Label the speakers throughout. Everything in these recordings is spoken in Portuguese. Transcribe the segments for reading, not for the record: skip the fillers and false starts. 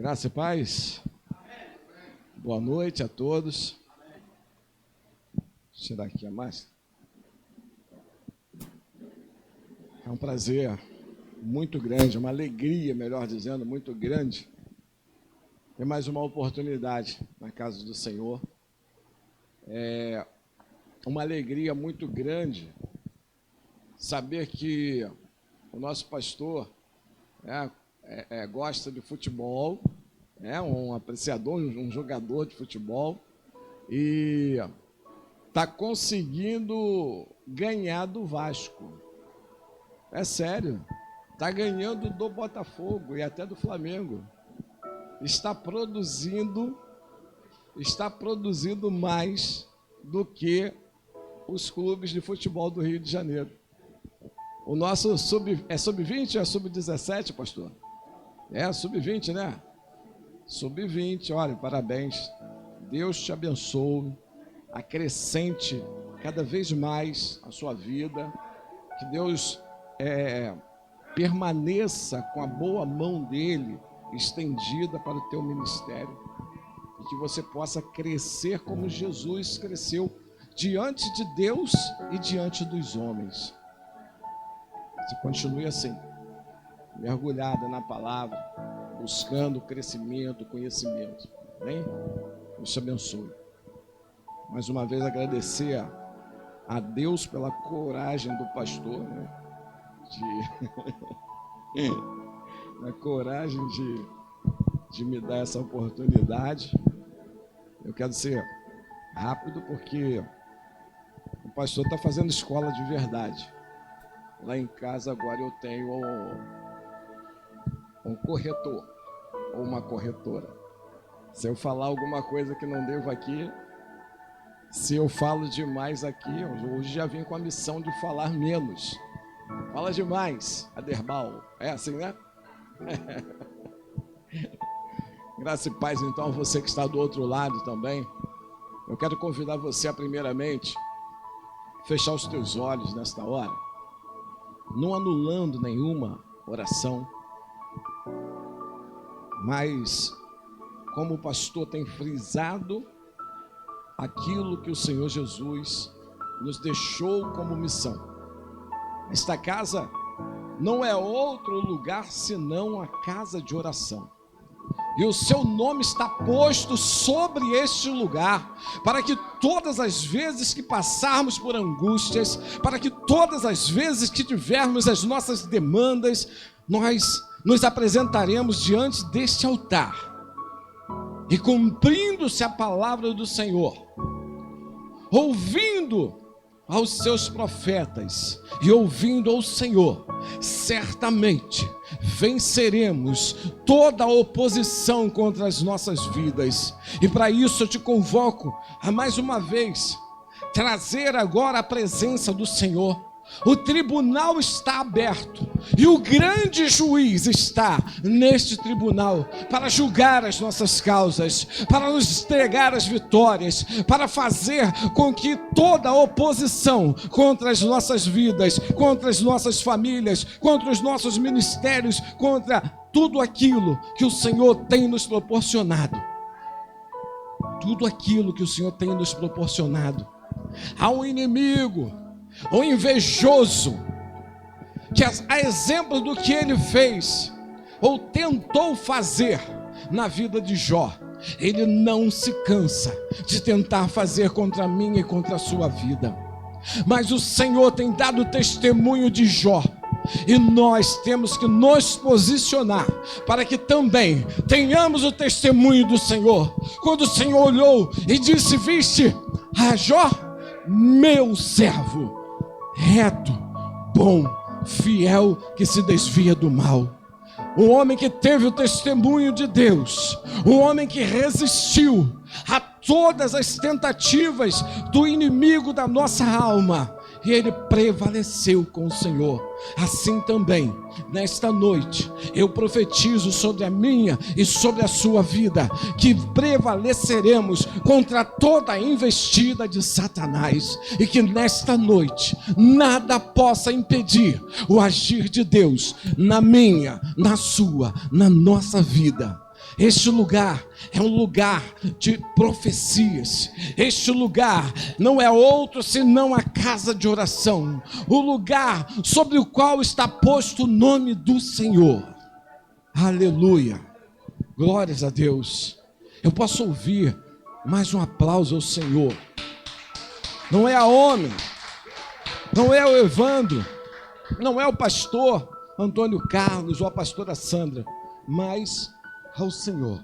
Speaker 1: Graça e paz. Boa noite a todos. Deixa eu tirar aqui a máscara. É um prazer muito grande, uma alegria, melhor dizendo, muito grande, ter mais uma oportunidade na casa do Senhor. É uma alegria muito grande saber que o nosso pastor gosta de futebol, é um apreciador, um jogador de futebol, e está conseguindo ganhar do Vasco. É sério, está ganhando do Botafogo e até do Flamengo. Está produzindo mais do que os clubes de futebol do Rio de Janeiro. O nosso sub-20 ou é sub-17, pastor? É sub-20, né? Sub-20, olha, parabéns. Deus te abençoe, acrescente cada vez mais a sua vida, que Deus permaneça com a boa mão dele estendida para o teu ministério e que você possa crescer como Jesus cresceu diante de Deus e diante dos homens. Você continue assim, mergulhada na palavra, buscando crescimento, conhecimento. Amém? Deus te abençoe. Mais uma vez agradecer a Deus pela coragem do pastor, né? A coragem de me dar essa oportunidade. Eu quero ser rápido porque o pastor está fazendo escola de verdade. Lá em casa agora eu tenho um corretor ou uma corretora. Se eu falar alguma coisa que não devo aqui, se eu falo demais aqui, hoje já vim com a missão de falar menos. Fala demais, Aderbal. É assim, né? Graça e paz, então, a você que está do outro lado também. Eu quero convidar você a, primeiramente, fechar os teus olhos nesta hora, não anulando nenhuma oração, mas como o pastor tem frisado aquilo que o Senhor Jesus nos deixou como missão. Esta casa não é outro lugar senão a casa de oração. E o seu nome está posto sobre este lugar, para que todas as vezes que passarmos por angústias, para que todas as vezes que tivermos as nossas demandas, nós nos apresentaremos diante deste altar. E cumprindo-se a palavra do Senhor, ouvindo aos seus profetas e ouvindo ao Senhor, certamente venceremos toda a oposição contra as nossas vidas. E para isso eu te convoco a mais uma vez trazer agora a presença do Senhor. O tribunal está aberto e o grande juiz está neste tribunal para julgar as nossas causas, para nos entregar as vitórias, para fazer com que toda a oposição contra as nossas vidas, contra as nossas famílias, contra os nossos ministérios, contra tudo aquilo que o Senhor tem nos proporcionado, há um inimigo, o invejoso, que a exemplo do que ele fez ou tentou fazer na vida de Jó, ele não se cansa de tentar fazer contra mim e contra a sua vida. Mas o Senhor tem dado testemunho de Jó, e nós temos que nos posicionar para que também tenhamos o testemunho do Senhor. Quando o Senhor olhou e disse: viste a Jó, meu servo, reto, bom, fiel, que se desvia do mal. Um homem que teve o testemunho de Deus, um homem que resistiu a todas as tentativas do inimigo da nossa alma, e ele prevaleceu com o Senhor. Assim também, nesta noite, eu profetizo sobre a minha e sobre a sua vida, que prevaleceremos contra toda a investida de Satanás, e que nesta noite nada possa impedir o agir de Deus na minha, na sua, na nossa vida. Este lugar é um lugar de profecias. Este lugar não é outro senão a casa de oração, o lugar sobre o qual está posto o nome do Senhor. Aleluia, glórias a Deus. Eu posso ouvir mais um aplauso ao Senhor. Não é a homem, não é o Evandro, não é o pastor Antônio Carlos ou a pastora Sandra, mas ao Senhor.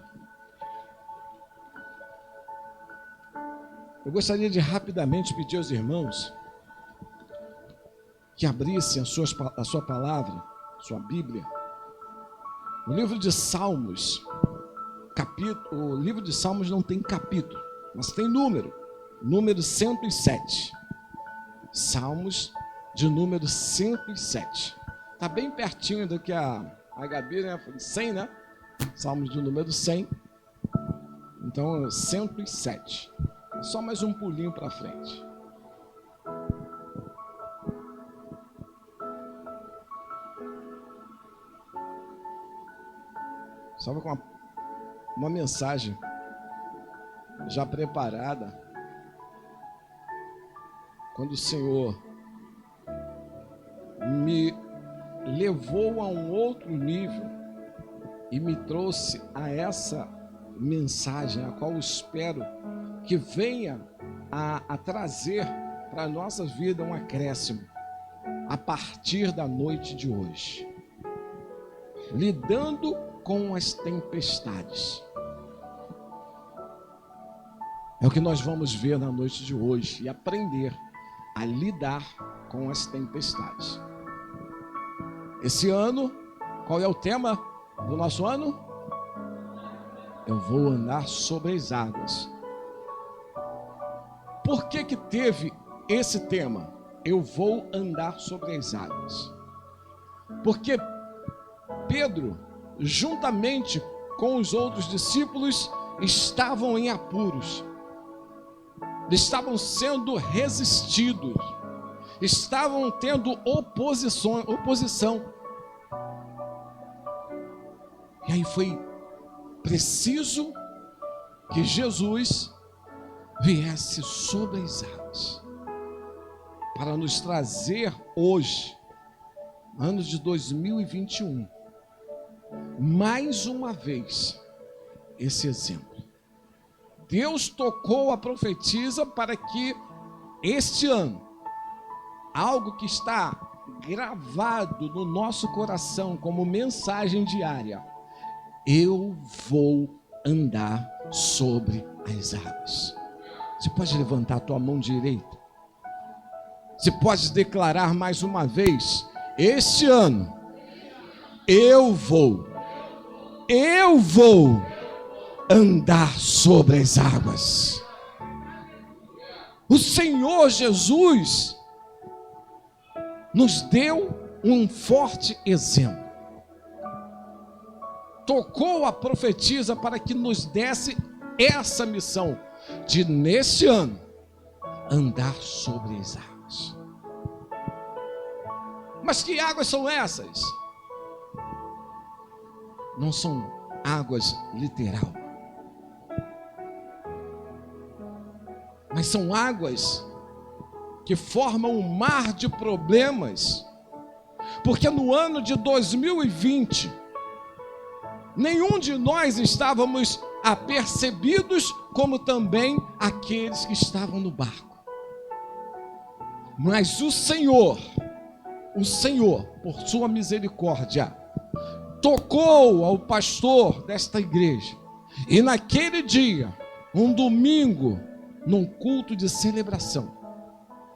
Speaker 1: Eu gostaria de rapidamente pedir aos irmãos que abrissem a sua palavra, sua Bíblia, no livro de Salmos, o livro de Salmos não tem capítulo, mas tem número 107. Salmos de número 107. Está bem pertinho do que a Gabi, né? 100, né? Salmos de número 100. Então, 107. Só mais um pulinho para frente. Estava com uma mensagem já preparada quando o Senhor me levou a um outro nível e me trouxe a essa mensagem, a qual eu espero que venha a trazer para a nossa vida um acréscimo a partir da noite de hoje. Lidando com as tempestades. É o que nós vamos ver na noite de hoje e aprender a lidar com as tempestades. Esse ano, qual é o tema do nosso ano? Eu vou andar sobre as águas. Por que que teve esse tema? Eu vou andar sobre as águas. Porque Pedro, juntamente com os outros discípulos, estavam em apuros. Estavam sendo resistidos. Estavam tendo oposição. E aí foi preciso que Jesus viesse sobre as águas para nos trazer hoje, ano de 2021, mais uma vez esse exemplo. Deus tocou a profetisa para que este ano, algo que está gravado no nosso coração como mensagem diária, eu vou andar sobre as águas. Você pode levantar a tua mão direita? Você pode declarar mais uma vez: este ano eu vou andar sobre as águas. O Senhor Jesus nos deu um forte exemplo. Tocou a profetisa para que nos desse essa missão de, neste ano, andar sobre as águas. Mas que águas são essas? Não são águas literal, mas são águas que formam um mar de problemas, porque no ano de 2020, nenhum de nós estávamos apercebidos, como também aqueles que estavam no barco. Mas o Senhor, por sua misericórdia, tocou ao pastor desta igreja, e naquele dia, um domingo, num culto de celebração,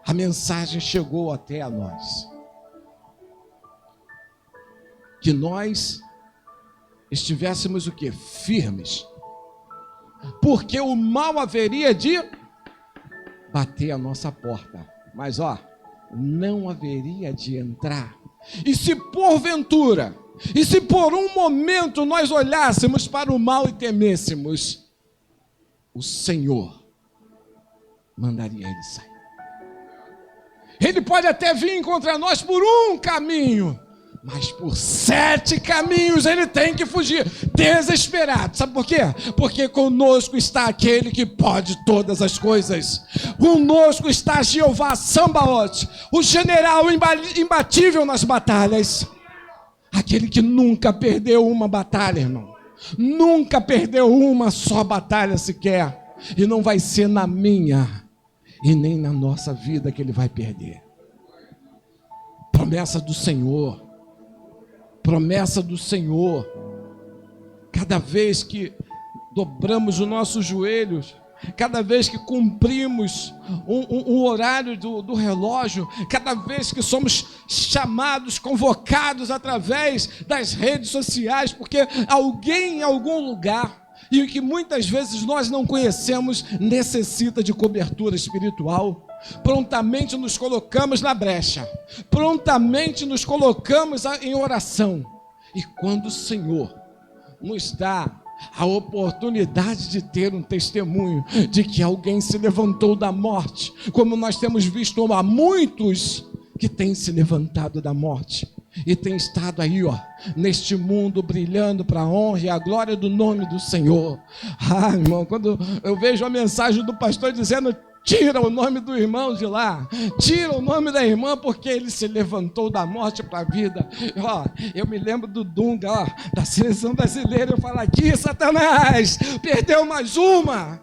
Speaker 1: a mensagem chegou até a nós, que nós estivéssemos o quê? Firmes, porque o mal haveria de bater a nossa porta, mas não haveria de entrar. E se porventura, e se por um momento nós olhássemos para o mal e temêssemos, o Senhor mandaria ele sair. Ele pode até vir contra nós por um caminho, mas por 7 caminhos ele tem que fugir, desesperado. Sabe por quê? Porque conosco está aquele que pode todas as coisas. Conosco está Jeová Sambaote, o general imbatível nas batalhas. Aquele que nunca perdeu uma batalha, irmão. Nunca perdeu uma só batalha sequer. E não vai ser na minha e nem na nossa vida que ele vai perder. Promessa do Senhor. Promessa do Senhor. Cada vez que dobramos os nossos joelhos, cada vez que cumprimos um horário do relógio, cada vez que somos chamados, convocados através das redes sociais, porque alguém em algum lugar, e que muitas vezes nós não conhecemos, necessita de cobertura espiritual, prontamente nos colocamos na brecha, prontamente nos colocamos em oração. E quando o Senhor nos dá a oportunidade de ter um testemunho de que alguém se levantou da morte, como nós temos visto há muitos que têm se levantado da morte e têm estado aí, neste mundo brilhando para a honra e a glória do nome do Senhor. Irmão, quando eu vejo a mensagem do pastor dizendo: tira o nome do irmão de lá, tira o nome da irmã, porque ele se levantou da morte para a vida. Eu me lembro do Dunga, da seleção brasileira. Eu falo: aqui, Satanás, perdeu mais uma.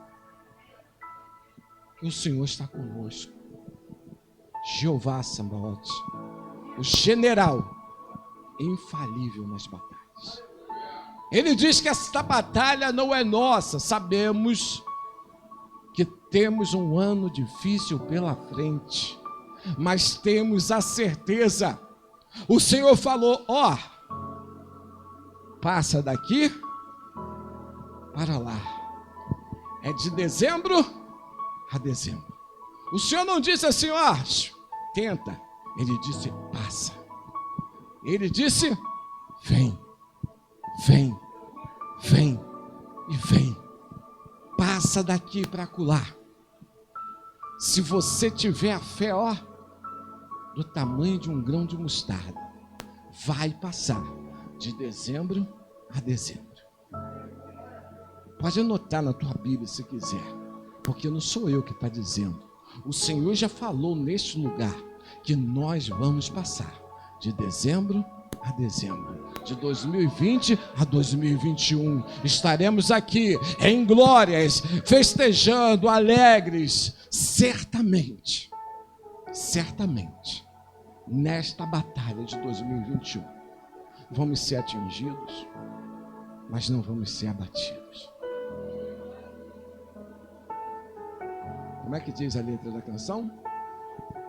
Speaker 1: O Senhor está conosco. Jeová Sambaote, o general infalível nas batalhas. Ele diz que esta batalha não é nossa. Sabemos que temos um ano difícil pela frente, mas temos a certeza. O Senhor falou: passa daqui para lá. É de dezembro a dezembro. O Senhor não disse assim: tenta. Ele disse: passa. Ele disse: vem, vem, vem e vem. Passa daqui para acolá. Se você tiver a fé, do tamanho de um grão de mostarda, vai passar de dezembro a dezembro. Pode anotar na tua Bíblia se quiser, porque não sou eu que está dizendo. O Senhor já falou neste lugar que nós vamos passar de dezembro a dezembro, de 2020 a 2021, estaremos aqui em glórias, festejando, alegres, certamente, nesta batalha de 2021, vamos ser atingidos, mas não vamos ser abatidos. Como é que diz a letra da canção?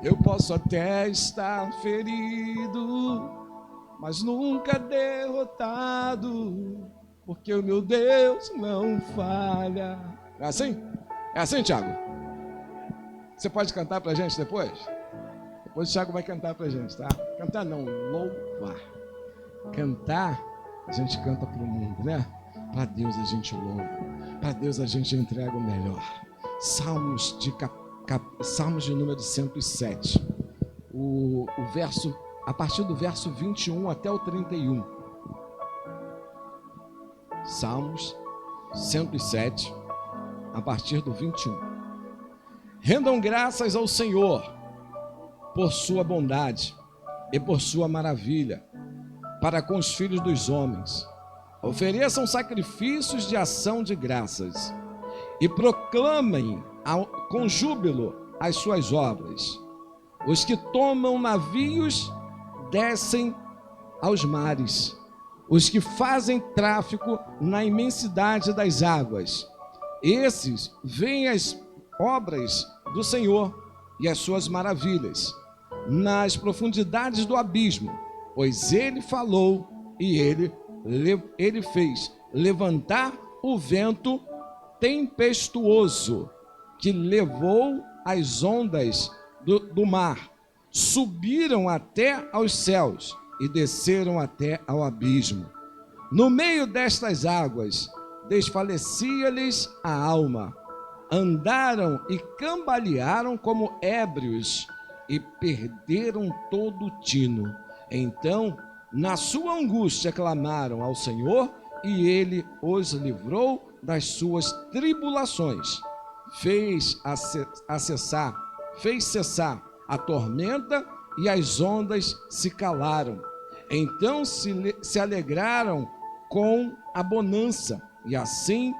Speaker 1: Eu posso até estar ferido, mas nunca derrotado, porque o meu Deus não falha. É assim? É assim, Tiago? Você pode cantar pra gente depois? Depois o Tiago vai cantar pra gente, tá? Cantar não, louvar. Cantar, a gente canta pro mundo, né? Para Deus a gente louva, para Deus a gente entrega o melhor. Salmos de número 107, o verso, a partir do verso 21 até o 31. Salmos 107, a partir do 21. Rendam graças ao Senhor por sua bondade e por sua maravilha para com os filhos dos homens. Ofereçam sacrifícios de ação de graças e proclamem com júbilo as suas obras. Os que tomam navios descem aos mares. Os que fazem tráfico na imensidade das águas. Esses veem as obras do Senhor e as suas maravilhas nas profundidades do abismo, pois ele falou e ele fez levantar o vento tempestuoso que levou as ondas do mar, subiram até aos céus e desceram até ao abismo. No meio destas águas desfalecia-lhes a alma, andaram e cambalearam como ébrios e perderam todo o tino. Então Na sua angústia clamaram ao Senhor, e ele os livrou das suas tribulações. Fez cessar a tormenta, e as ondas se calaram. Então se alegraram com a bonança, e assim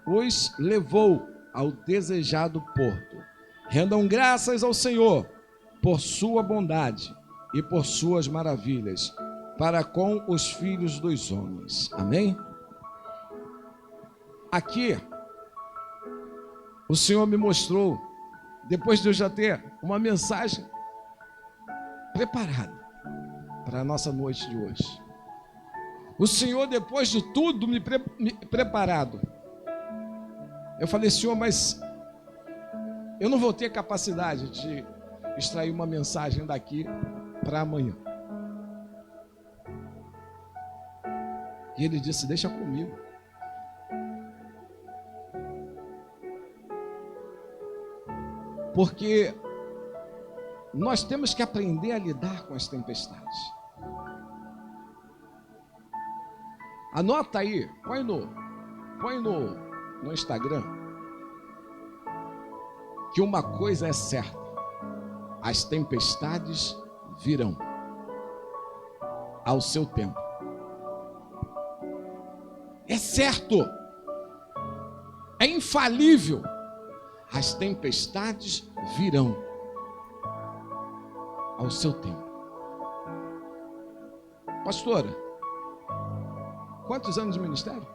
Speaker 1: os levou ao desejado porto. Rendam graças ao Senhor por sua bondade e por suas maravilhas para com os filhos dos homens. Amém? Aqui, o Senhor me mostrou, depois de eu já ter uma mensagem preparada para a nossa noite de hoje. O Senhor, depois de tudo me preparado, eu falei: Senhor, mas eu não vou ter capacidade de extrair uma mensagem daqui para amanhã. E ele disse: deixa comigo. Porque nós temos que aprender a lidar com as tempestades. Anota aí, põe no Instagram, que uma coisa é certa: as tempestades virão ao seu tempo. É certo, é infalível. As tempestades virão ao seu tempo. Pastora, quantos anos de ministério?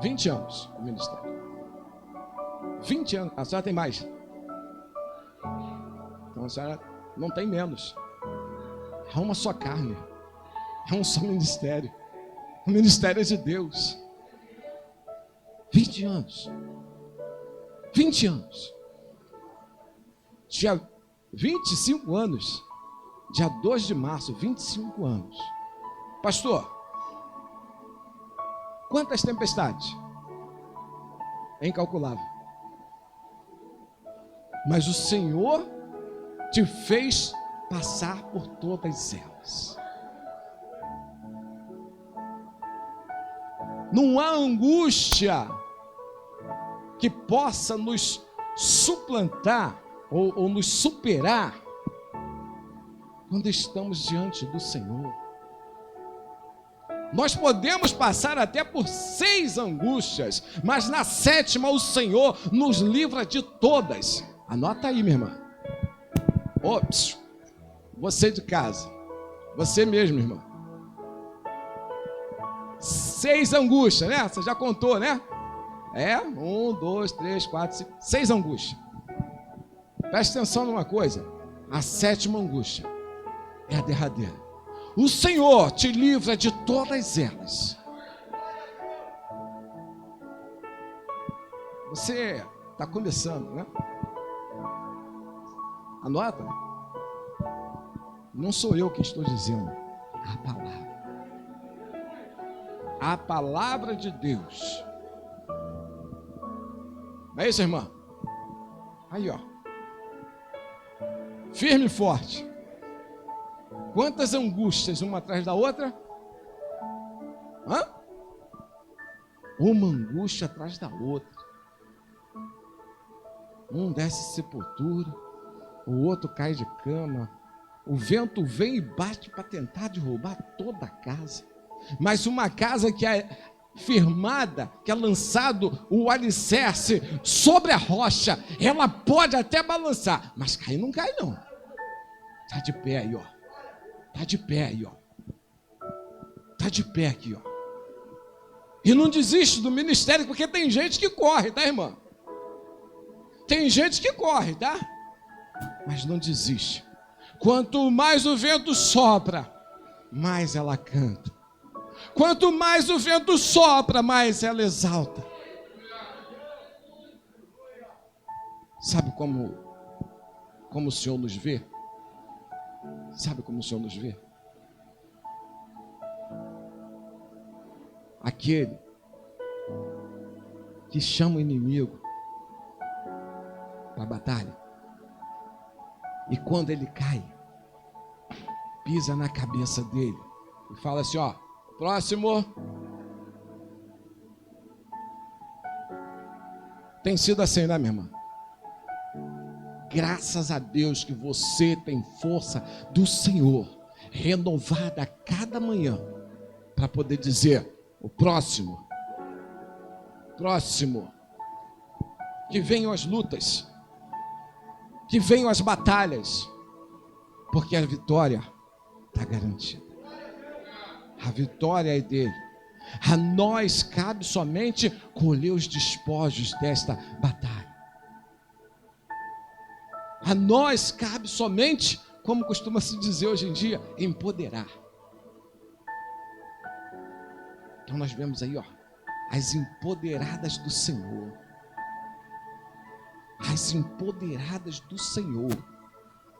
Speaker 1: 20 anos de ministério. 20 anos, a senhora tem mais. Então a senhora não tem menos. É uma só carne. É um só ministério. O ministério é de Deus. 20 anos. 20 anos. Dia 25 anos. Dia 2 de março, 25 anos. Pastor, quantas tempestades? É incalculável. Mas o Senhor te fez passar por todas elas. Não há angústia que possa nos suplantar ou nos superar quando estamos diante do Senhor. Nós podemos passar até por 6 angústias, mas na 7ª o Senhor nos livra de todas. Anota aí, minha irmã. Ops, você de casa, você mesmo, irmã. 6 angústias, né? Você já contou, né? 1, 2, 3, 4, 5, 6 angústias. Preste atenção numa coisa: a 7ª angústia é a derradeira. O Senhor te livra de todas elas. Você está começando, né? Anota. Não sou eu que estou dizendo, a palavra. A palavra de Deus. Não é isso, irmã? Aí, ó. Firme e forte. Quantas angústias, uma atrás da outra? Uma angústia atrás da outra. Um desce sepultura, o outro cai de cama. O vento vem e bate para tentar derrubar toda a casa. Mas uma casa que é firmada, que é lançado o alicerce sobre a rocha, ela pode até balançar, mas cair não cai não. Está de pé aí, ó. Está de pé aí, ó. Está de pé aqui, ó. E não desiste do ministério, porque tem gente que corre, tá, irmã? Tem gente que corre, tá? Mas não desiste. Quanto mais o vento sopra, mais ela canta. Quanto mais o vento sopra, mais ela exalta. Sabe como o Senhor nos vê? Sabe como o Senhor nos vê? Aquele que chama o inimigo para a batalha. E quando ele cai, pisa na cabeça dele e fala assim, ó, próximo. Tem sido assim, né, minha irmã? Graças a Deus que você tem força do Senhor, renovada a cada manhã, para poder dizer, o próximo, que venham as lutas, que venham as batalhas, porque a vitória está garantida. A vitória é dele. A nós cabe somente colher os despojos desta batalha. A nós cabe somente, como costuma se dizer hoje em dia, empoderar. Então nós vemos aí, ó, as empoderadas do Senhor. As empoderadas do Senhor.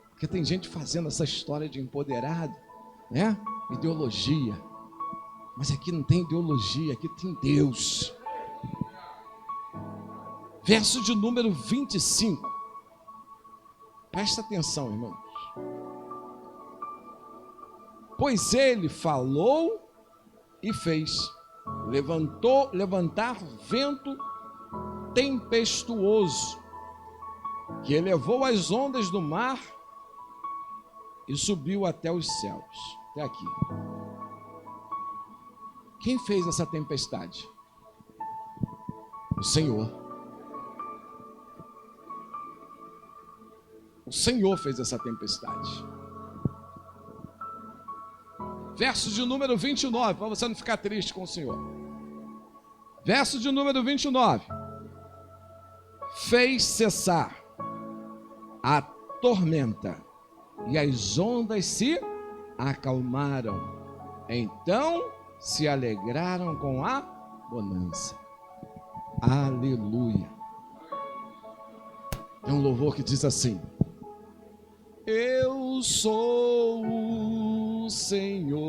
Speaker 1: Porque tem gente fazendo essa história de empoderado, né? Ideologia. Mas aqui não tem ideologia, aqui tem Deus. Verso de número 25. Presta atenção, irmãos. Pois ele falou e fez. Levantar vento tempestuoso, que elevou as ondas do mar e subiu até os céus. Até aqui. Quem fez essa tempestade? O Senhor. O Senhor fez essa tempestade. Verso de número 29, para você não ficar triste com o Senhor. Verso de número 29. Fez cessar a tormenta e as ondas se acalmaram. Então se alegraram com a bonança. Aleluia. Tem um louvor que diz assim: eu sou o Senhor,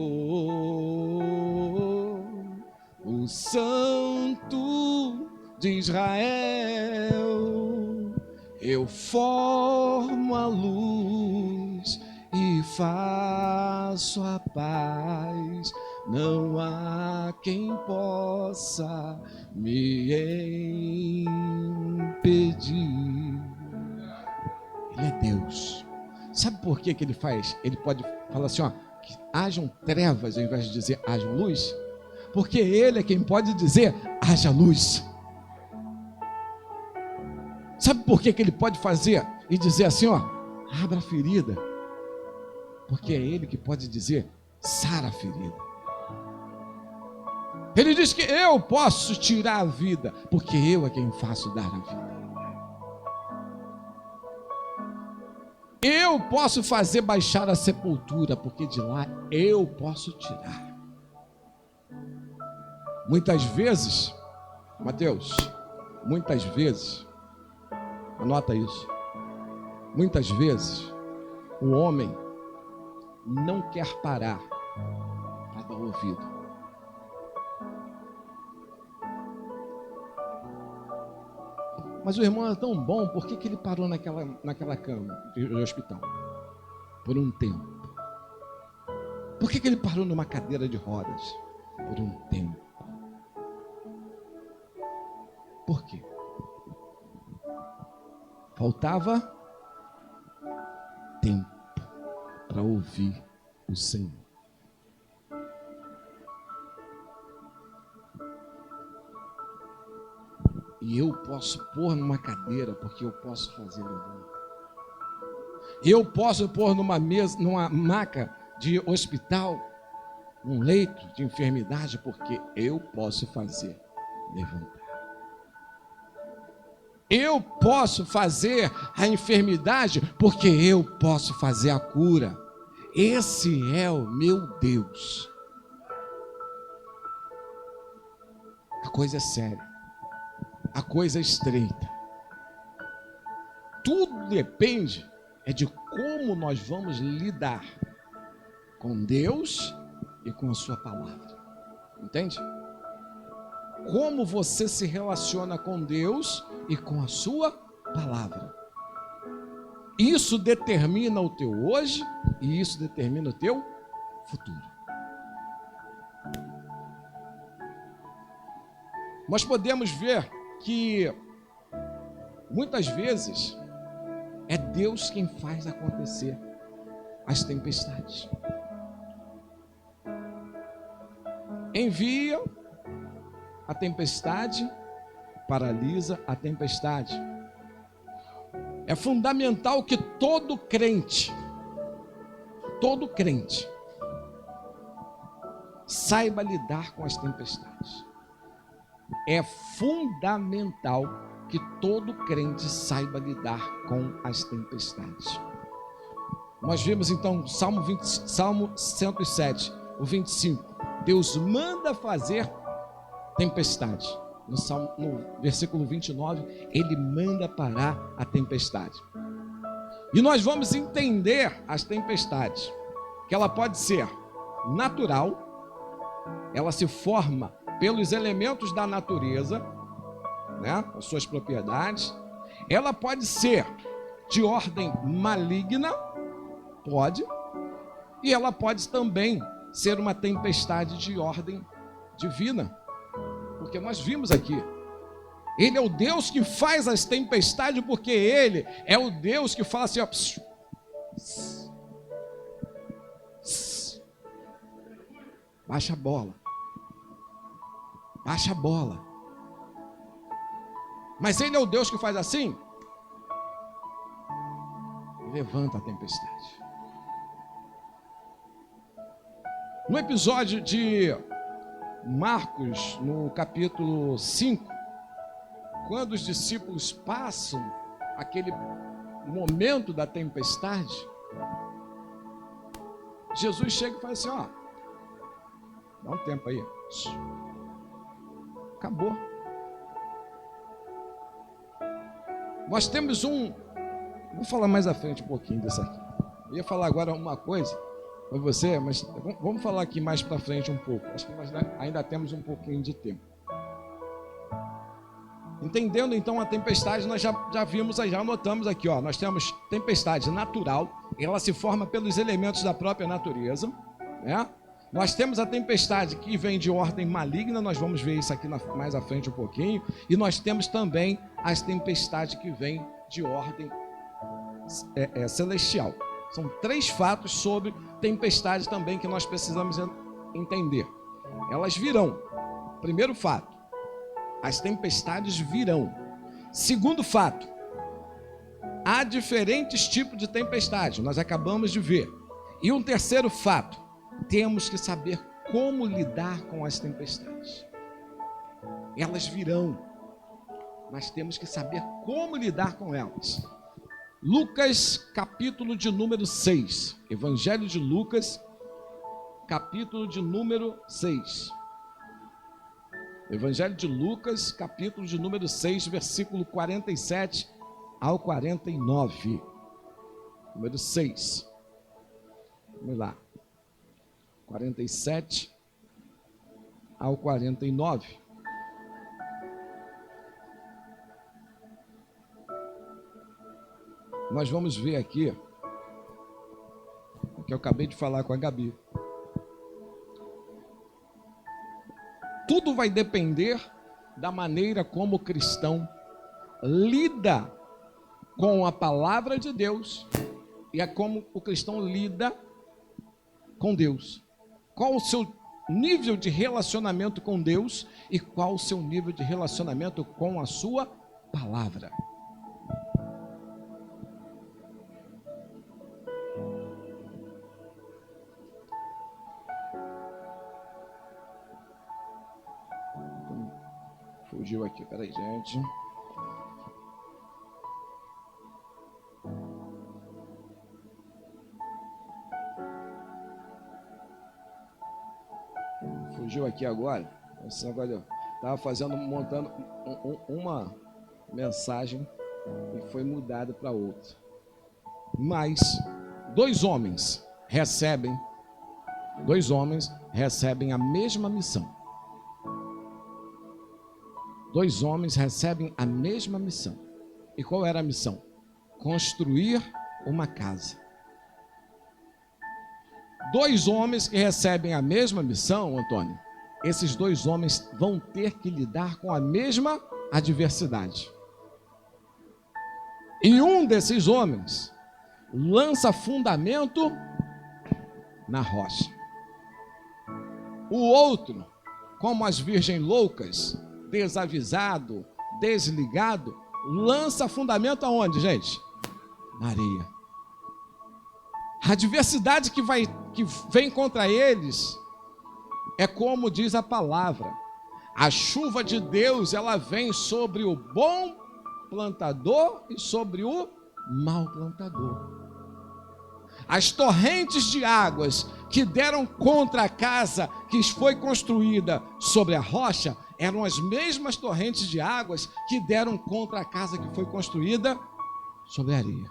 Speaker 1: o Santo de Israel. Eu formo a luz e faço a paz. Não há quem possa me impedir. Ele é Deus. Sabe por que ele faz? Ele pode falar assim, ó, que hajam trevas ao invés de dizer hajam luz? Porque ele é quem pode dizer haja luz. Sabe por que ele pode fazer e dizer assim, ó, abra a ferida? Porque é ele que pode dizer sara a ferida. Ele diz que eu posso tirar a vida, porque eu é quem faço dar a vida. Eu posso fazer baixar a sepultura, porque de lá eu posso tirar. Muitas vezes, Mateus, muitas vezes, anota isso, muitas vezes o homem não quer parar para dar ouvido. Mas o irmão era tão bom, por que ele parou naquela cama de hospital? Por um tempo. Por que ele parou numa cadeira de rodas? Por um tempo. Por quê? Faltava tempo para ouvir o Senhor. E eu posso pôr numa cadeira, porque eu posso fazer levanta. Eu posso pôr numa mesa, numa maca de hospital, um leito de enfermidade, porque eu posso fazer levantar. Eu posso fazer a enfermidade, porque eu posso fazer a cura. Esse é o meu Deus. A coisa é séria. A coisa é estreita. Tudo depende de como nós vamos lidar com Deus e com a sua palavra. Entende? Como você se relaciona com Deus e com a sua palavra. Isso determina o teu hoje e isso determina o teu futuro. Nós podemos ver que muitas vezes é Deus quem faz acontecer as tempestades. Envia a tempestade, paralisa a tempestade. É fundamental que todo crente saiba lidar com as tempestades. É fundamental que todo crente saiba lidar com as tempestades. Nós vimos então Salmo 107, o 25. Deus manda fazer tempestade. No versículo 29, ele manda parar a tempestade. E nós vamos entender as tempestades, que ela pode ser natural, ela se forma pelos elementos da natureza, né, as suas propriedades. Ela pode ser de ordem maligna, pode, e ela pode também ser uma tempestade de ordem divina, porque nós vimos aqui, ele é o Deus que faz as tempestades, porque ele é o Deus que fala assim, ó, baixa a bola, baixa a bola. Mas ele é o Deus que faz assim, levanta a tempestade. No episódio de Marcos, no capítulo 5, quando os discípulos passam aquele momento da tempestade, Jesus chega e fala assim, ó, dá um tempo aí, acabou. Nós temos vou falar mais à frente um pouquinho disso aqui. Eu ia falar agora uma coisa para você, mas vamos falar aqui mais para frente um pouco. Acho que nós ainda temos um pouquinho de tempo. Entendendo então a tempestade, nós já vimos, já anotamos aqui, ó. Nós temos tempestade natural, ela se forma pelos elementos da própria natureza, né? Nós temos a tempestade que vem de ordem maligna, nós vamos ver isso aqui mais à frente um pouquinho. E nós temos também as tempestades que vêm de ordem celestial. São 3 fatos sobre tempestades também que nós precisamos entender. Elas virão. Primeiro fato, as tempestades virão. Segundo fato, há diferentes tipos de tempestade, nós acabamos de ver. E um terceiro fato, temos que saber como lidar com as tempestades. Elas virão, mas temos que saber como lidar com elas. Lucas, capítulo de número 6. Evangelho de Lucas, capítulo de número 6. Evangelho de Lucas, capítulo de número 6, versículo 47 ao 49. Número 6. Vamos lá. 47 ao 49. Nós vamos ver aqui o que eu acabei de falar com a Gabi. Tudo vai depender da maneira como o cristão lida com a palavra de Deus e é como o cristão lida com Deus. Qual o seu nível de relacionamento com Deus e qual o seu nível de relacionamento com a sua palavra. Fugiu aqui, peraí, gente. Fugiu aqui agora. Esse negócio eu estava montando uma mensagem e foi mudada para outra. Mas dois homens recebem a mesma missão. E qual era a missão? Construir uma casa. Dois homens que recebem a mesma missão, Antônio, esses dois homens vão ter que lidar com a mesma adversidade. E um desses homens lança fundamento na rocha. O outro, como as virgens loucas, desavisado, desligado, lança fundamento aonde, gente? Na areia. A adversidade que vem contra eles é como diz a palavra: a chuva de Deus, ela vem sobre o bom plantador e sobre o mau plantador. As torrentes de águas que deram contra a casa que foi construída sobre a rocha eram as mesmas torrentes de águas que deram contra a casa que foi construída sobre a areia.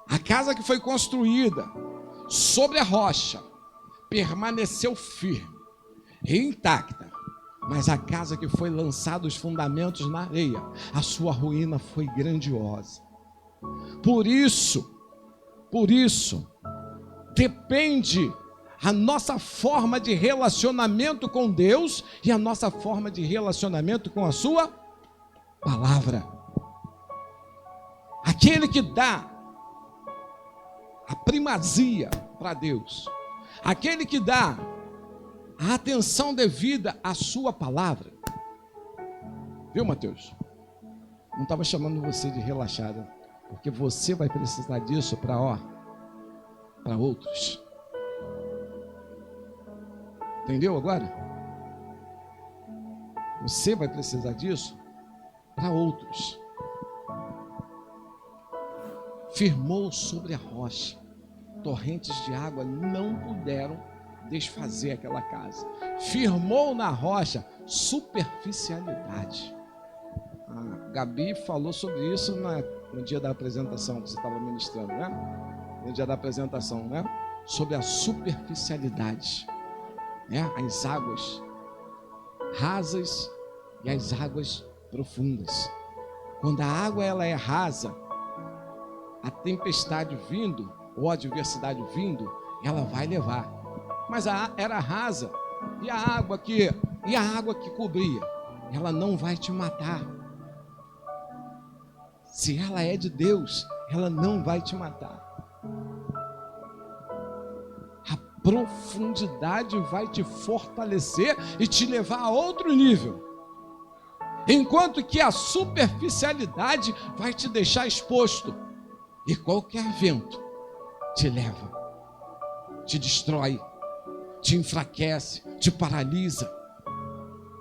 Speaker 1: A casa que foi construída sobre a rocha permaneceu firme e intacta, mas a casa que foi lançada os fundamentos na areia, a sua ruína foi grandiosa. Por isso, depende a nossa forma de relacionamento com Deus e a nossa forma de relacionamento com a sua palavra. Aquele que dá a primazia para Deus, aquele que dá a atenção devida à sua palavra. Viu, Mateus? Não estava chamando você de relaxada, porque você vai precisar disso para outros. Entendeu agora? Você vai precisar disso para outros. Firmou sobre a rocha. Torrentes de água não puderam desfazer aquela casa. Firmou na rocha superficialidade. A Gabi falou sobre isso no dia da apresentação que você estava ministrando, né? No dia da apresentação, né? Sobre a superficialidade, né? As águas rasas e as águas profundas. Quando a água ela é rasa, a tempestade vindo ou a adversidade vindo, ela vai levar. Mas era rasa e a água que cobria, ela não vai te matar. Se ela é de Deus, ela não vai te matar. A profundidade vai te fortalecer e te levar a outro nível. Enquanto que a superficialidade vai te deixar exposto. E qualquer vento te leva, te destrói, te enfraquece, te paralisa.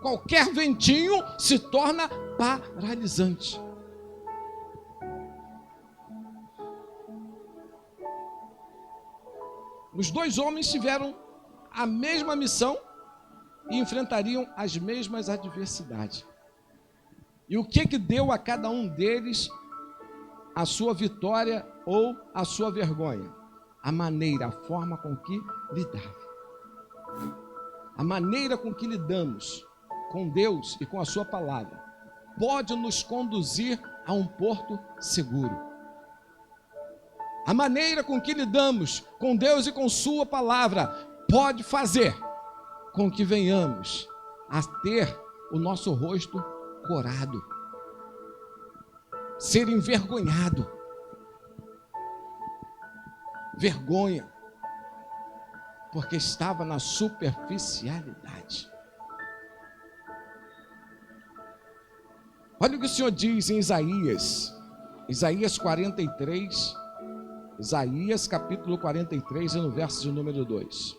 Speaker 1: Qualquer ventinho se torna paralisante. Os dois homens tiveram a mesma missão e enfrentariam as mesmas adversidades. E o que deu a cada um deles a sua vitória ou a sua vergonha? A maneira, a forma com que lidava. A maneira com que lidamos com Deus e com a sua palavra pode nos conduzir a um porto seguro. A maneira com que lidamos com Deus e com sua palavra pode fazer com que venhamos a ter o nosso rosto corado, ser envergonhado. Vergonha, porque estava na superficialidade. Olha o que o Senhor diz em Isaías 43, Isaías capítulo 43, no verso de número 2.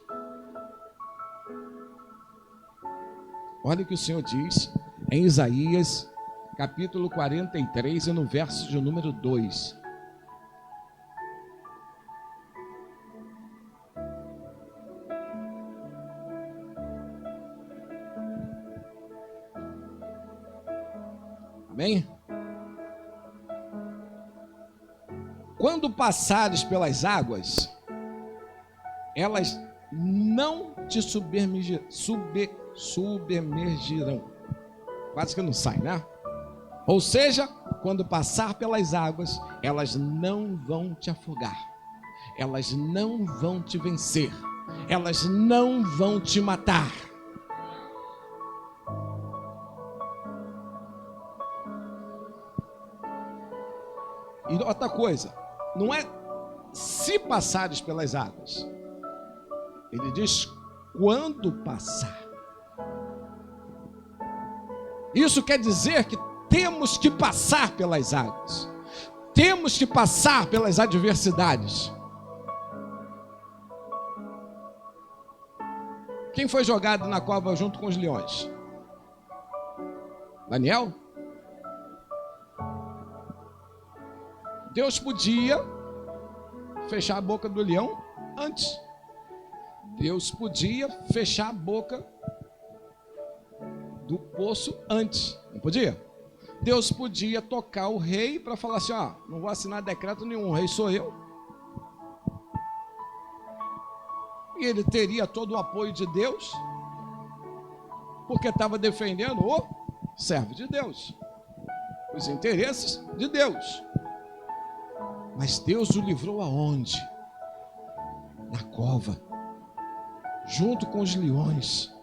Speaker 1: Olha o que o Senhor diz em Isaías capítulo 43, no verso de número 2. Amém? Quando passares pelas águas, elas não te submergirão. Quase que não sai, né? Ou seja, quando passar pelas águas, elas não vão te afogar, elas não vão te vencer, elas não vão te matar. E outra coisa, não é se passares pelas águas, ele diz quando passar. Isso quer dizer que temos que passar pelas águas, temos que passar pelas adversidades. Quem foi jogado na cova junto com os leões? Daniel? Deus podia fechar a boca do leão antes. Deus podia fechar a boca do poço antes. Não podia? Deus podia tocar o rei para falar assim, ó, não vou assinar decreto nenhum, o rei sou eu. E ele teria todo o apoio de Deus, porque estava defendendo o servo de Deus, os interesses de Deus. Mas Deus o livrou aonde? Na cova, junto com os leões.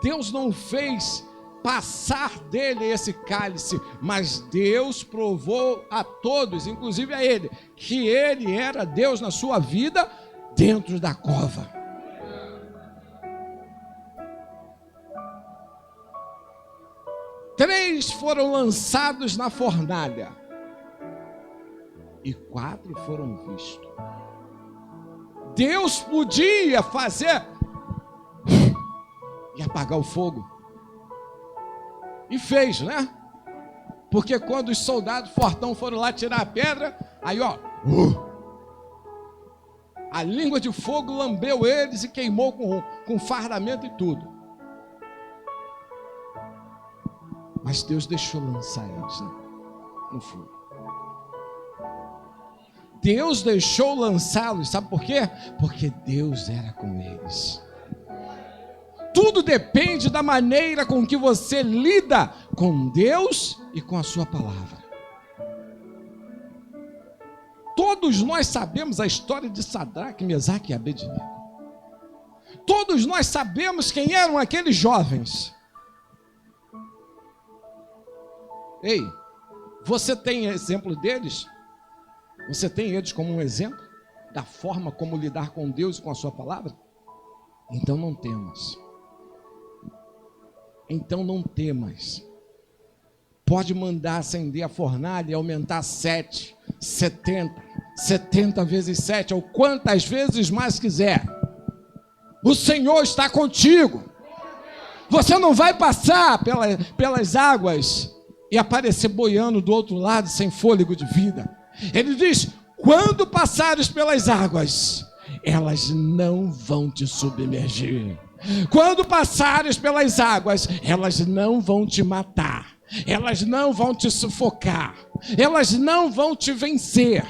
Speaker 1: Deus não fez passar dele esse cálice, mas Deus provou a todos, inclusive a ele, que ele era Deus na sua vida dentro da cova. Três foram lançados na fornalha e 4 foram vistos. Deus podia fazer e apagar o fogo. E fez, né? Porque quando os soldados fortão foram lá tirar a pedra, aí ó, a língua de fogo lambeu eles e queimou com fardamento e tudo. Mas Deus deixou lançar eles, né, no fogo. Deus deixou lançá-los, sabe por quê? Porque Deus era com eles. Tudo depende da maneira com que você lida com Deus e com a sua palavra. Todos nós sabemos a história de Sadraque, Mesaque e Abednego. Todos nós sabemos quem eram aqueles jovens. Ei, você tem exemplo deles? Você tem eles como um exemplo da forma como lidar com Deus e com a sua palavra? Então não temas. Então não temas. Pode mandar acender a fornalha e aumentar 7, 70, 70 vezes 7, ou quantas vezes mais quiser. O Senhor está contigo. Você não vai passar pelas águas e aparecer boiando do outro lado sem fôlego de vida. Ele diz, quando passares pelas águas, elas não vão te submergir. Quando passares pelas águas, elas não vão te matar. Elas não vão te sufocar. Elas não vão te vencer.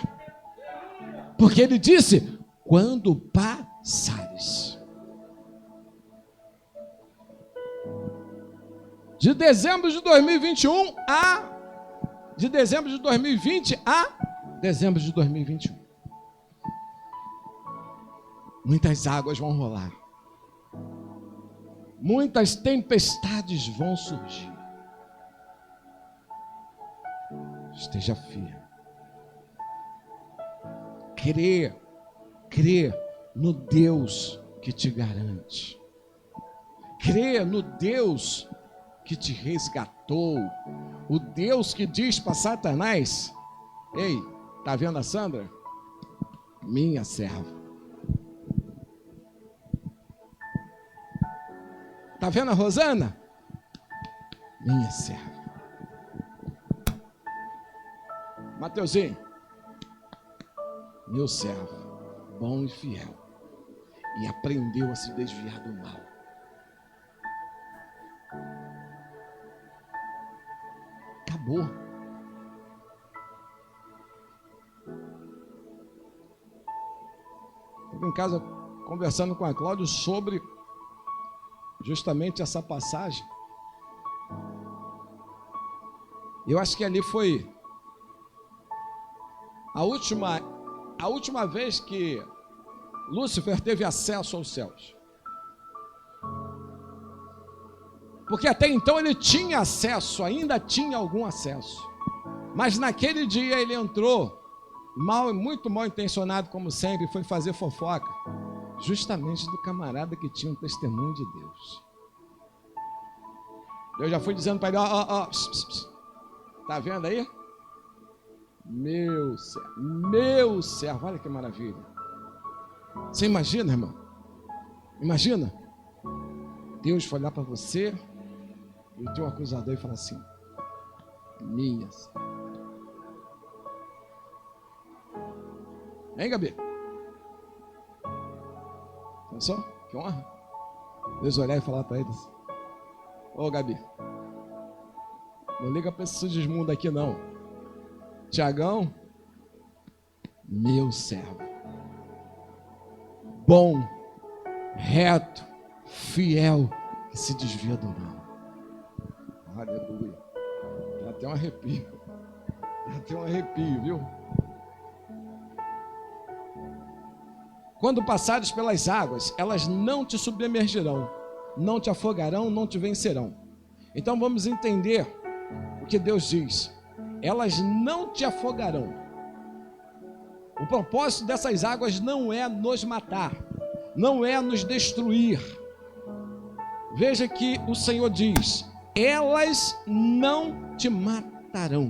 Speaker 1: Porque ele disse, quando passares. De dezembro de 2021 de dezembro de 2020 a dezembro de 2021. Muitas águas vão rolar. Muitas tempestades vão surgir. Esteja firme. Crê no Deus que te garante. Crê no Deus que te resgatou. O Deus que diz para Satanás, ei, tá vendo a Sandra? Minha serva. Tá vendo a Rosana? Minha serva. Mateuzinho, meu servo, bom e fiel, e aprendeu a se desviar do mal. Acabou. Estou em casa conversando com a Cláudia sobre justamente essa passagem. Eu acho que ali foi A última vez que Lúcifer teve acesso aos céus. Porque até então ele tinha acesso, ainda tinha algum acesso. Mas naquele dia ele entrou, muito mal intencionado como sempre, e foi fazer fofoca. Justamente do camarada que tinha um testemunho de Deus. Eu já fui dizendo para ele, tá vendo aí? Meu servo, olha que maravilha. Você imagina, irmão? Imagina? Deus foi olhar para você e o teu acusador e falar assim, minha serva. Hein, Gabi? Pensou? Que honra. Deus olhar e falar para ele assim, ô Gabi, não liga para esse sujismundo aqui não. Tiagão, meu servo, bom, reto, fiel, que se desvia do mal. Aleluia. Dá até um arrepio. Viu? Quando passares pelas águas, elas não te submergirão, não te afogarão, não te vencerão. Então vamos entender o que Deus diz. Elas não te afogarão. O propósito dessas águas não é nos matar, não é nos destruir. Veja que o Senhor diz, elas não te matarão,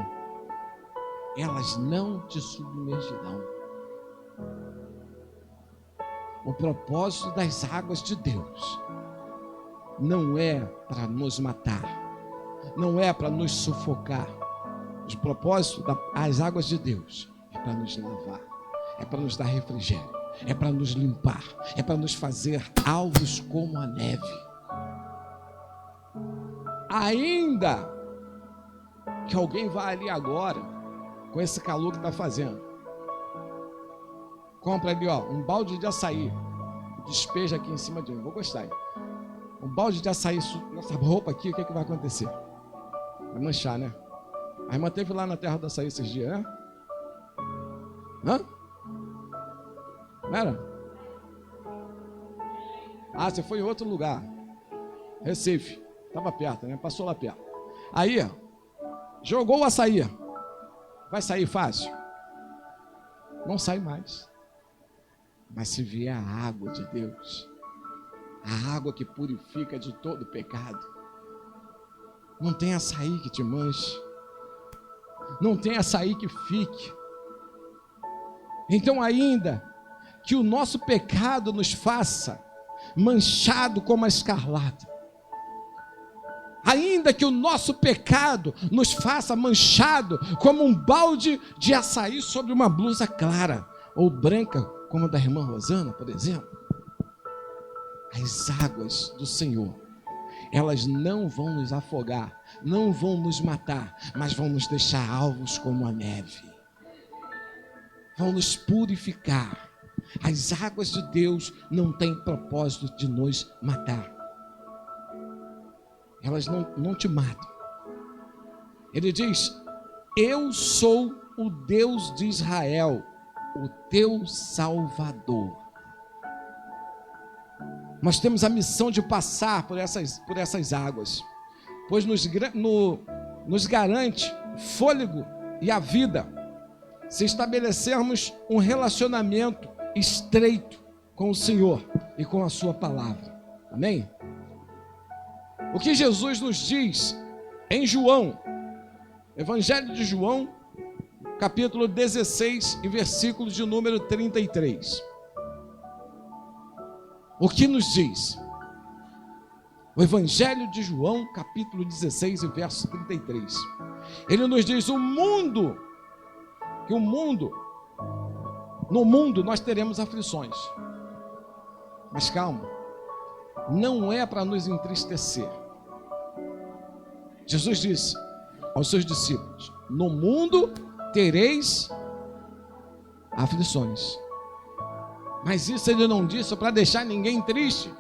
Speaker 1: elas não te submergirão. O propósito das águas de Deus não é para nos matar, não é para nos sufocar. O propósito das águas de Deus é para nos lavar, é para nos dar refrigério, é para nos limpar, é para nos fazer alvos como a neve. Ainda que alguém vá ali agora, com esse calor que está fazendo, compra ali um balde de açaí, despeja aqui em cima de mim, vou gostar. Um balde de açaí nessa roupa aqui, o que vai acontecer? Vai manchar, né? A irmã teve lá na terra do açaí esses dias, né? Hã? Não era? Ah, você foi em outro lugar. Recife. Estava perto, né? Passou lá perto. Aí, jogou o açaí. Vai sair fácil? Não sai mais. Mas se vier a água de Deus, a água que purifica de todo pecado, não tem açaí que te manche, não tem açaí que fique. Então, ainda que o nosso pecado nos faça manchado como a escarlata, ainda que o nosso pecado nos faça manchado como um balde de açaí sobre uma blusa clara ou branca, como a da irmã Rosana, por exemplo, as águas do Senhor, elas não vão nos afogar, não vão nos matar, mas vão nos deixar alvos como a neve, vão nos purificar. As águas de Deus não têm propósito de nos matar, elas não te matam. Ele diz, eu sou o Deus de Israel, o teu Salvador. Nós temos a missão de passar por essas águas, pois nos garante fôlego e a vida, se estabelecermos um relacionamento estreito com o Senhor e com a sua palavra. Amém? O que Jesus nos diz em João, Evangelho de João, capítulo 16 e versículo de número 33. O que nos diz? O Evangelho de João, capítulo 16 e verso 33. Ele nos diz, no mundo nós teremos aflições. Mas calma, não é para nos entristecer. Jesus disse aos seus discípulos, no mundo tereis aflições. Mas isso ele não disse para deixar ninguém triste.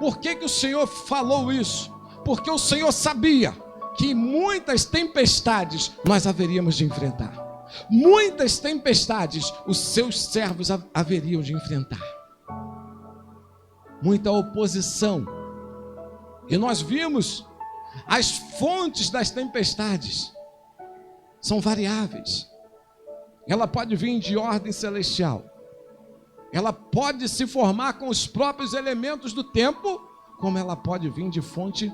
Speaker 1: Por que o Senhor falou isso? Porque o Senhor sabia que muitas tempestades nós haveríamos de enfrentar. Muitas tempestades os seus servos haveriam de enfrentar. Muita oposição. E nós vimos as fontes das tempestades são variáveis. Ela pode vir de ordem celestial. Ela pode se formar com os próprios elementos do tempo, como ela pode vir de fonte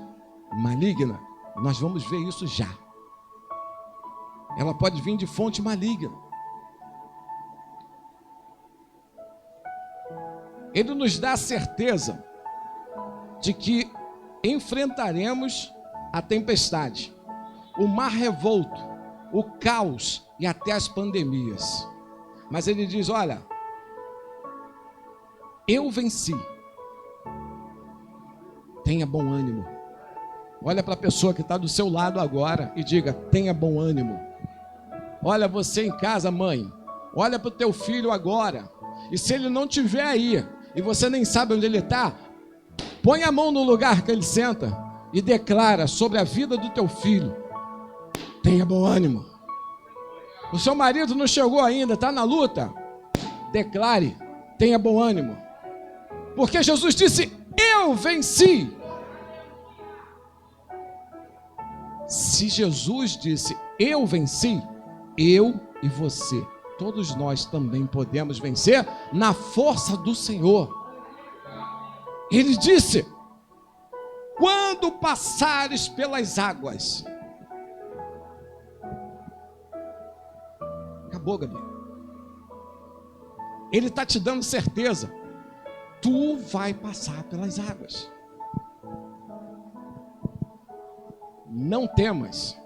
Speaker 1: maligna. Nós vamos ver isso já. Ela pode vir de fonte maligna. Ele nos dá a certeza de que enfrentaremos a tempestade, o mar revolto, o caos e até as pandemias. Mas ele diz, olha, eu venci. Tenha bom ânimo. Olha para a pessoa que está do seu lado agora e diga, tenha bom ânimo. Olha você em casa, mãe, olha para o teu filho agora, e se ele não estiver aí, e você nem sabe onde ele está, põe a mão no lugar que ele senta e declara sobre a vida do teu filho, tenha bom ânimo. O seu marido não chegou ainda, está na luta, declare, tenha bom ânimo, porque Jesus disse, eu venci. Se Jesus disse, eu venci, eu e você, todos nós também podemos vencer na força do Senhor. Ele disse, quando passares pelas águas. Acabou, Gabi. Ele está te dando certeza. Tu vai passar pelas águas. Não temas,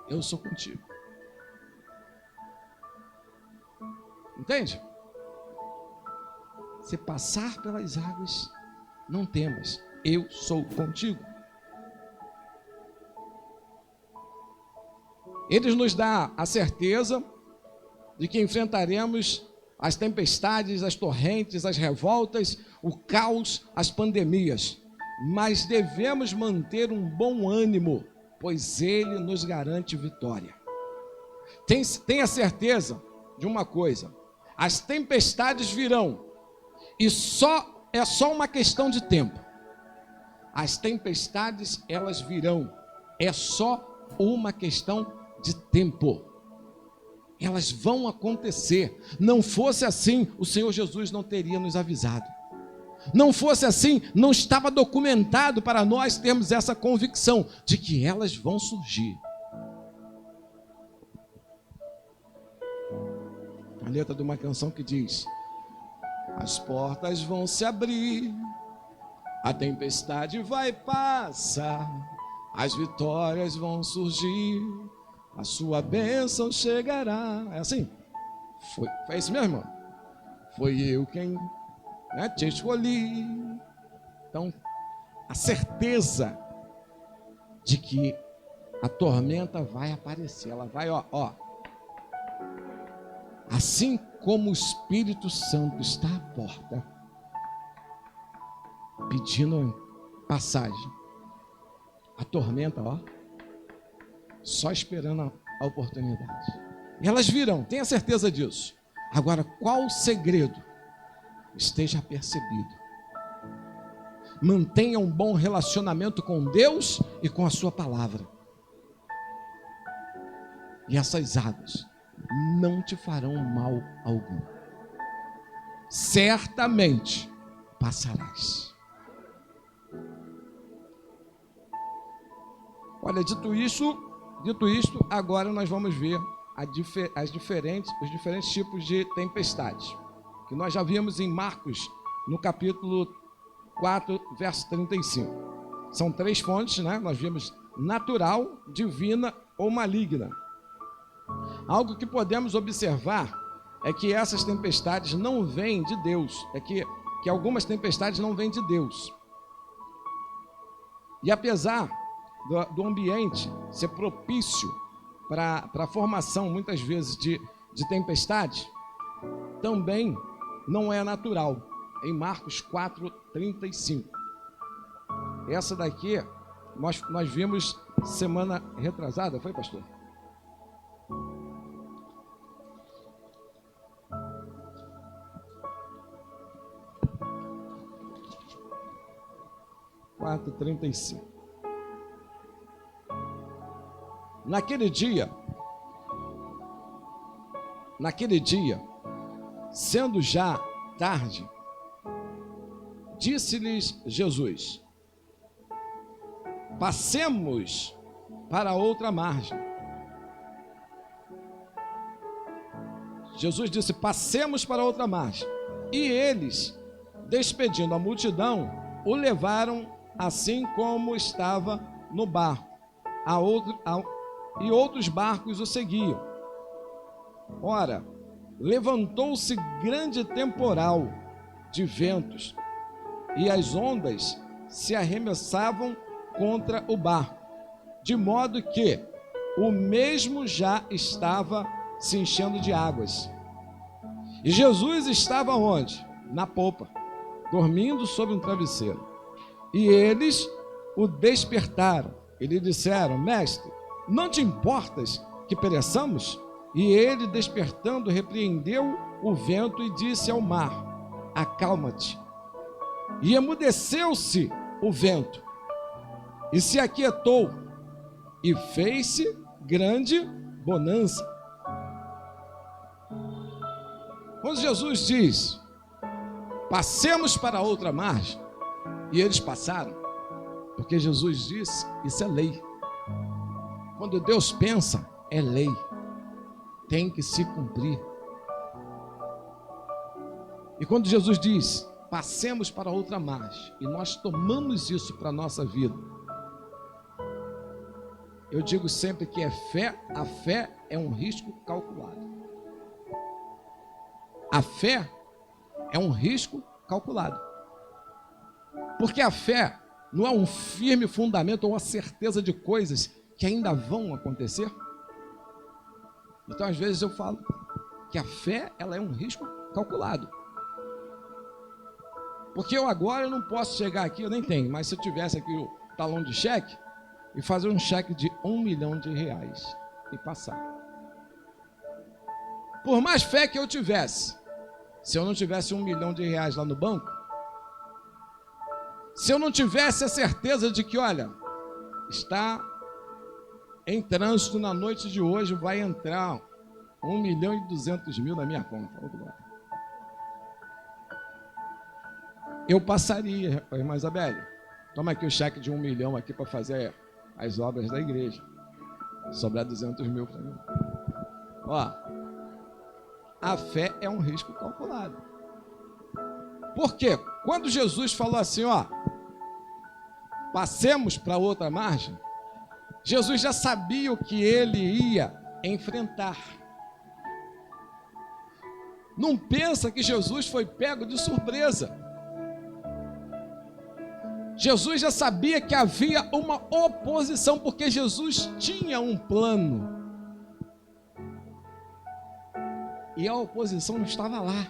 Speaker 1: eu sou contigo. Entende? Se passar pelas águas, não temas, eu sou contigo. Ele nos dá a certeza de que enfrentaremos as tempestades, as torrentes, as revoltas, o caos, as pandemias. Mas devemos manter um bom ânimo, pois Ele nos garante vitória. Tenha certeza de uma coisa, as tempestades virão, e é só uma questão de tempo. As tempestades, elas virão, é só uma questão de tempo. Elas vão acontecer. Não fosse assim, o Senhor Jesus não teria nos avisado. Não fosse assim, não estava documentado para nós termos essa convicção de que elas vão surgir. A letra de uma canção que diz: as portas vão se abrir, a tempestade vai passar, as vitórias vão surgir, a sua bênção chegará. É assim? Foi isso mesmo, irmão? Foi eu quem te escolhi. Então, a certeza de que a tormenta vai aparecer, ela vai, ó. Assim como o Espírito Santo está à porta, pedindo passagem, a tormenta, só esperando a oportunidade. E elas virão, tenha certeza disso. Agora, qual o segredo? Esteja percebido. Mantenha um bom relacionamento com Deus e com a sua palavra. E essas águas não te farão mal algum. Certamente passarás. Olha, dito isto, agora nós vamos ver os diferentes tipos de tempestades, que nós já vimos em Marcos, no capítulo 4, verso 35. São 3 fontes, né? Nós vimos natural, divina ou maligna. Algo que podemos observar é que essas tempestades não vêm de Deus, que algumas tempestades não vêm de Deus. E apesar do ambiente ser propício para a formação, muitas vezes, de tempestade, também não é natural. Em Marcos 4, 35. Essa daqui nós vimos semana retrasada, foi, pastor? 4:35. Naquele dia, sendo já tarde, disse-lhes Jesus: passemos para outra margem. Jesus disse: passemos para outra margem. E eles, despedindo a multidão, o levaram assim como estava no barco, e outros barcos o seguiam. Ora, levantou-se grande temporal de ventos, e as ondas se arremessavam contra o barco, de modo que o mesmo já estava se enchendo de águas. E Jesus estava onde? Na popa, dormindo sobre um travesseiro. E eles o despertaram e lhe disseram: mestre, não te importas que pereçamos? E ele, despertando, repreendeu o vento e disse ao mar: acalma-te. E emudeceu-se o vento, e se aquietou, e fez-se grande bonança. Quando Jesus diz: passemos para outra margem, e eles passaram, porque Jesus disse, isso é lei. Quando Deus pensa, é lei, tem que se cumprir. E quando Jesus diz: passemos para outra margem, e nós tomamos isso para a nossa vida, eu digo sempre que a fé é um risco calculado. A fé é um risco calculado. Porque a fé não é um firme fundamento ou uma certeza de coisas que ainda vão acontecer. Então, às vezes eu falo que a fé, ela é um risco calculado. Porque eu não posso chegar aqui, eu nem tenho, mas se eu tivesse aqui o talão de cheque e fazer um cheque de R$1 milhão e passar. Por mais fé que eu tivesse, se eu não tivesse R$1 milhão lá no banco, se eu não tivesse a certeza de que, olha, está em trânsito na noite de hoje, vai entrar 1.200.000 na minha conta, eu passaria, irmã Isabelle, toma aqui o cheque de 1 milhão aqui para fazer as obras da igreja, sobrar 200.000 para mim. Ó, a fé é um risco calculado. Por quê? Quando Jesus falou assim, ó, passemos para outra margem, Jesus já sabia o que ele ia enfrentar. Não pensa que Jesus foi pego de surpresa. Jesus já sabia que havia uma oposição, porque Jesus tinha um plano. E a oposição estava lá,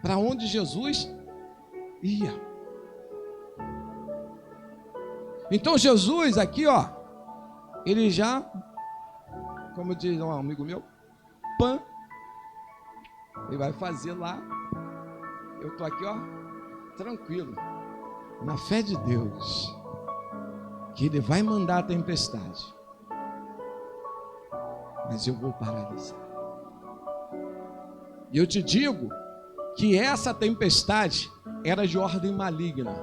Speaker 1: para onde Jesus ia. Então Jesus aqui, ó, ele já, como diz um amigo meu, ele vai fazer lá. Eu estou aqui, ó, tranquilo, na fé de Deus, que ele vai mandar a tempestade, mas eu vou paralisar. E eu te digo que essa tempestade era de ordem maligna.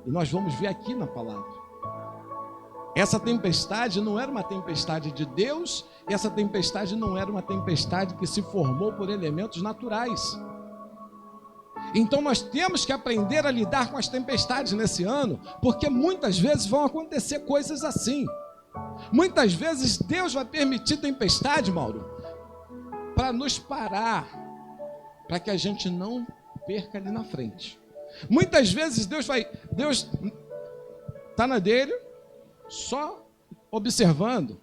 Speaker 1: E nós vamos ver aqui na palavra. Essa tempestade não era uma tempestade de Deus, e essa tempestade não era uma tempestade que se formou por elementos naturais. Então nós temos que aprender a lidar com as tempestades nesse ano, porque muitas vezes vão acontecer coisas assim. Muitas vezes Deus vai permitir tempestade, Mauro, para nos parar, para que a gente não perca ali na frente. Muitas vezes Deus está na dele, só observando,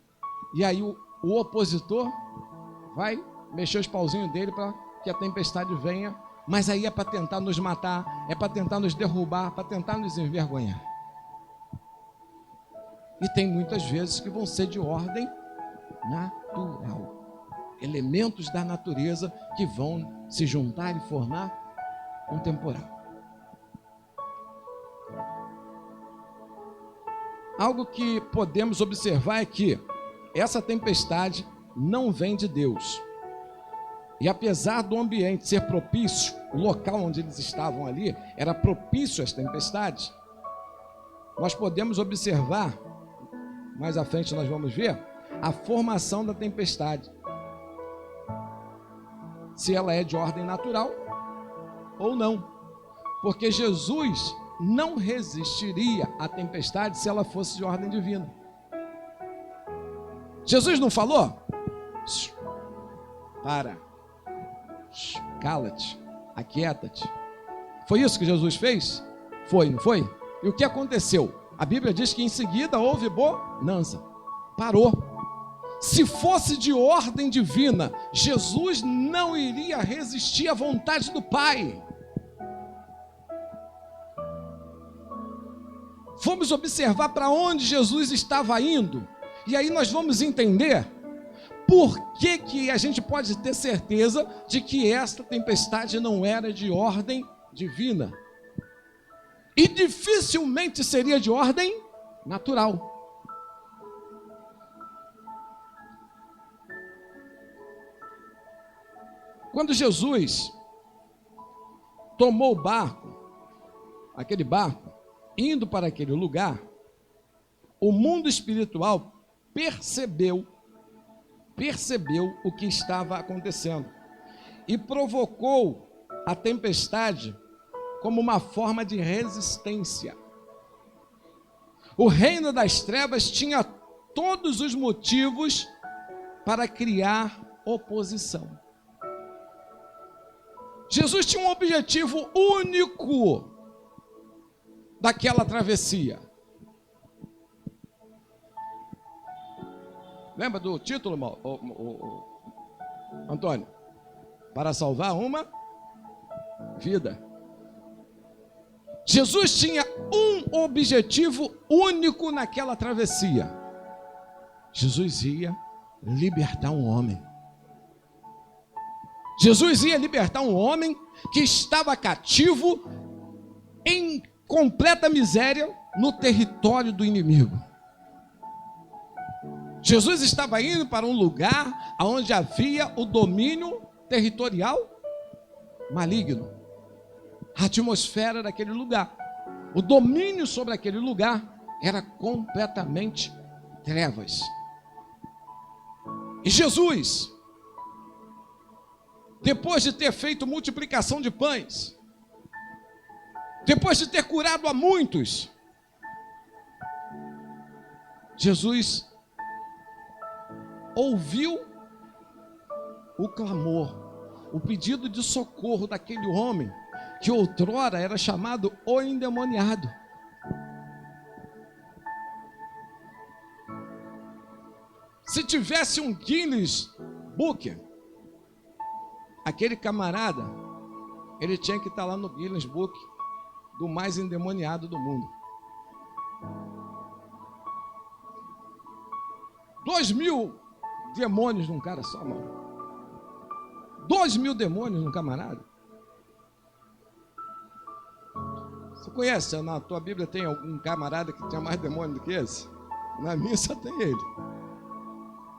Speaker 1: e aí o opositor vai mexer os pauzinhos dele para que a tempestade venha, mas aí é para tentar nos matar, é para tentar nos derrubar, para tentar nos envergonhar. E tem muitas vezes que vão ser de ordem natural. Elementos da natureza que vão se juntar e formar um temporal. algo que podemos observar é que essa tempestade não vem de Deus. E apesar do ambiente ser propício, o local onde eles estavam ali era propício às tempestades, nós podemos observar, mais à frente nós vamos ver, a formação da tempestade. Se ela é de ordem natural ou não. Porque Jesus não resistiria à tempestade se ela fosse de ordem divina. Jesus não falou? Para. Cala-te. Aquieta-te. Foi isso que Jesus fez? Foi, não foi? E o que aconteceu? A Bíblia diz que em seguida houve bonança. Parou. Se fosse de ordem divina, Jesus não iria resistir à vontade do Pai. Vamos observar para onde Jesus estava indo, e aí nós vamos entender por que a gente pode ter certeza de que esta tempestade não era de ordem divina. E dificilmente seria de ordem natural. Quando Jesus tomou o barco, aquele barco, indo para aquele lugar, o mundo espiritual percebeu o que estava acontecendo e provocou a tempestade como uma forma de resistência. O reino das trevas tinha todos os motivos para criar oposição. Jesus tinha um objetivo único daquela travessia. Lembra do título, Antônio? Para salvar uma vida. Jesus tinha um objetivo único naquela travessia. Jesus ia libertar um homem. Jesus ia libertar um homem que estava cativo em completa miséria no território do inimigo. Jesus estava indo para um lugar onde havia o domínio territorial maligno. A atmosfera daquele lugar, o domínio sobre aquele lugar era completamente trevas. E Jesus, depois de ter feito multiplicação de pães, depois de ter curado a muitos, Jesus ouviu o clamor, o pedido de socorro daquele homem que outrora era chamado o endemoniado. Se tivesse um Guinness Book, aquele camarada, ele tinha que estar lá no Guinness Book do mais endemoniado do mundo. 2.000 demônios num cara só, mano. 2.000 demônios num camarada. Você conhece? Na tua Bíblia tem algum camarada que tinha mais demônio do que esse? Na minha só tem ele.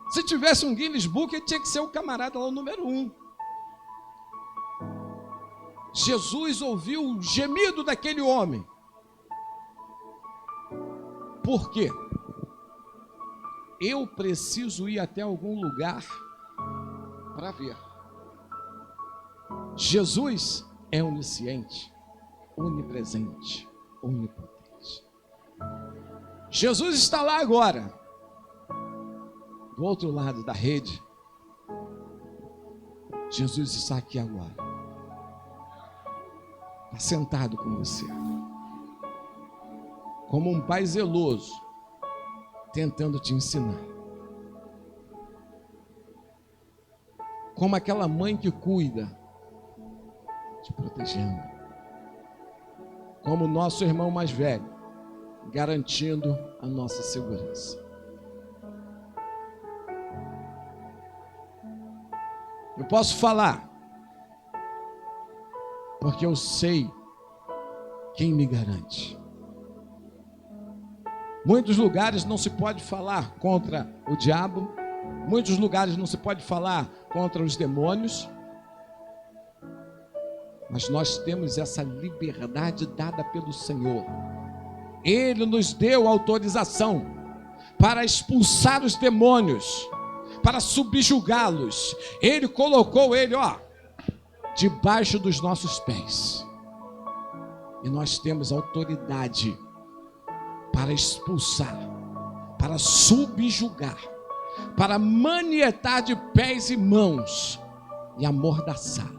Speaker 1: Se tivesse um Guinness Book, ele tinha que ser o camarada lá, o número 1. Jesus ouviu o gemido daquele homem. Por quê? Eu preciso ir até algum lugar para ver. Jesus é onisciente, onipresente, onipotente. Jesus está lá agora, do outro lado da rede. Jesus está aqui agora. Está sentado com você, como um pai zeloso, tentando te ensinar, como aquela mãe que cuida, te protegendo, como o nosso irmão mais velho, garantindo a nossa segurança. Eu posso falar, porque eu sei quem me garante. Muitos lugares não se pode falar contra o diabo, muitos lugares não se pode falar contra os demônios, mas nós temos essa liberdade dada pelo Senhor. Ele nos deu autorização para expulsar os demônios, para subjugá-los. Ele colocou ele, debaixo dos nossos pés. E nós temos autoridade para expulsar, para subjugar, para manietar de pés e mãos e amordaçar.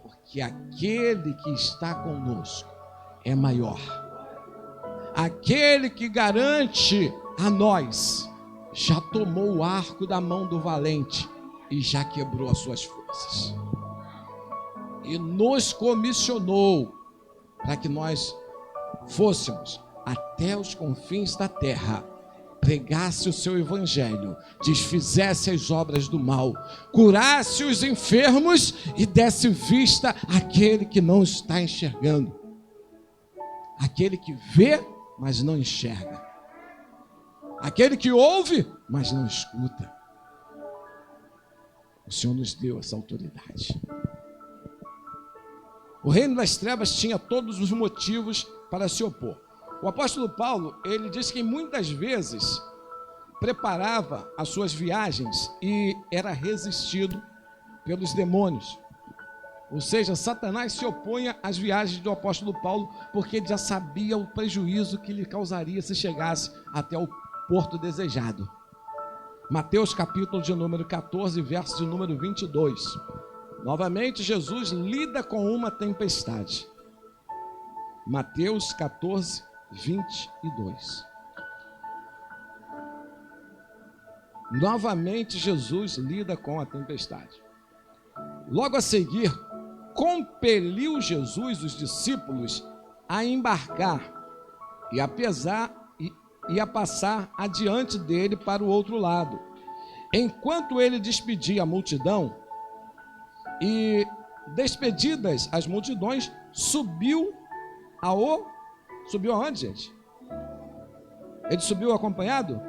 Speaker 1: Porque aquele que está conosco é maior. Aquele que garante a nós já tomou o arco da mão do valente e já quebrou as suas forças. E nos comissionou para que nós fôssemos até os confins da terra, pregasse o seu evangelho, desfizesse as obras do mal, curasse os enfermos e desse vista àquele que não está enxergando, aquele que vê, mas não enxerga, aquele que ouve, mas não escuta. O Senhor nos deu essa autoridade. O reino das trevas tinha todos os motivos para se opor. O apóstolo Paulo, ele disse que muitas vezes preparava as suas viagens e era resistido pelos demônios. Ou seja, Satanás se opunha às viagens do apóstolo Paulo porque ele já sabia o prejuízo que lhe causaria se chegasse até o porto desejado. Mateus capítulo de número 14, verso de número 22. Novamente, Jesus lida com uma tempestade. Mateus 14, 22. Novamente, Jesus lida com a tempestade. Logo a seguir, compeliu Jesus os discípulos a embarcar e a passar adiante dele para o outro lado. Enquanto ele despedia a multidão, e despedidas as multidões, subiu aonde, gente? Ele subiu acompanhado?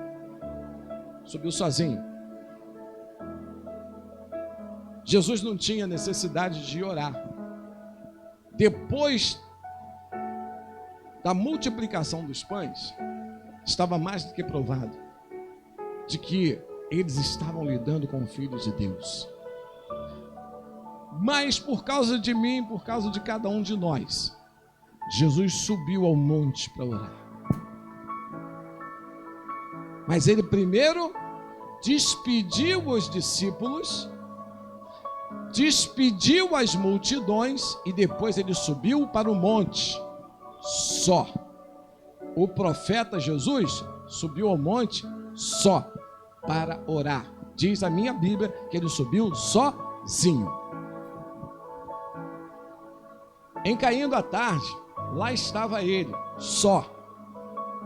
Speaker 1: Subiu sozinho. Jesus não tinha necessidade de orar. Depois da multiplicação dos pães, estava mais do que provado de que eles estavam lidando com o Filho de Deus. Mas por causa de mim, por causa de cada um de nós, Jesus subiu ao monte para orar. Mas ele primeiro despediu os discípulos, despediu as multidões e depois ele subiu para o monte só. O profeta Jesus subiu ao monte só para orar. Diz a minha Bíblia que ele subiu sozinho. Em caindo a tarde, lá estava ele, só.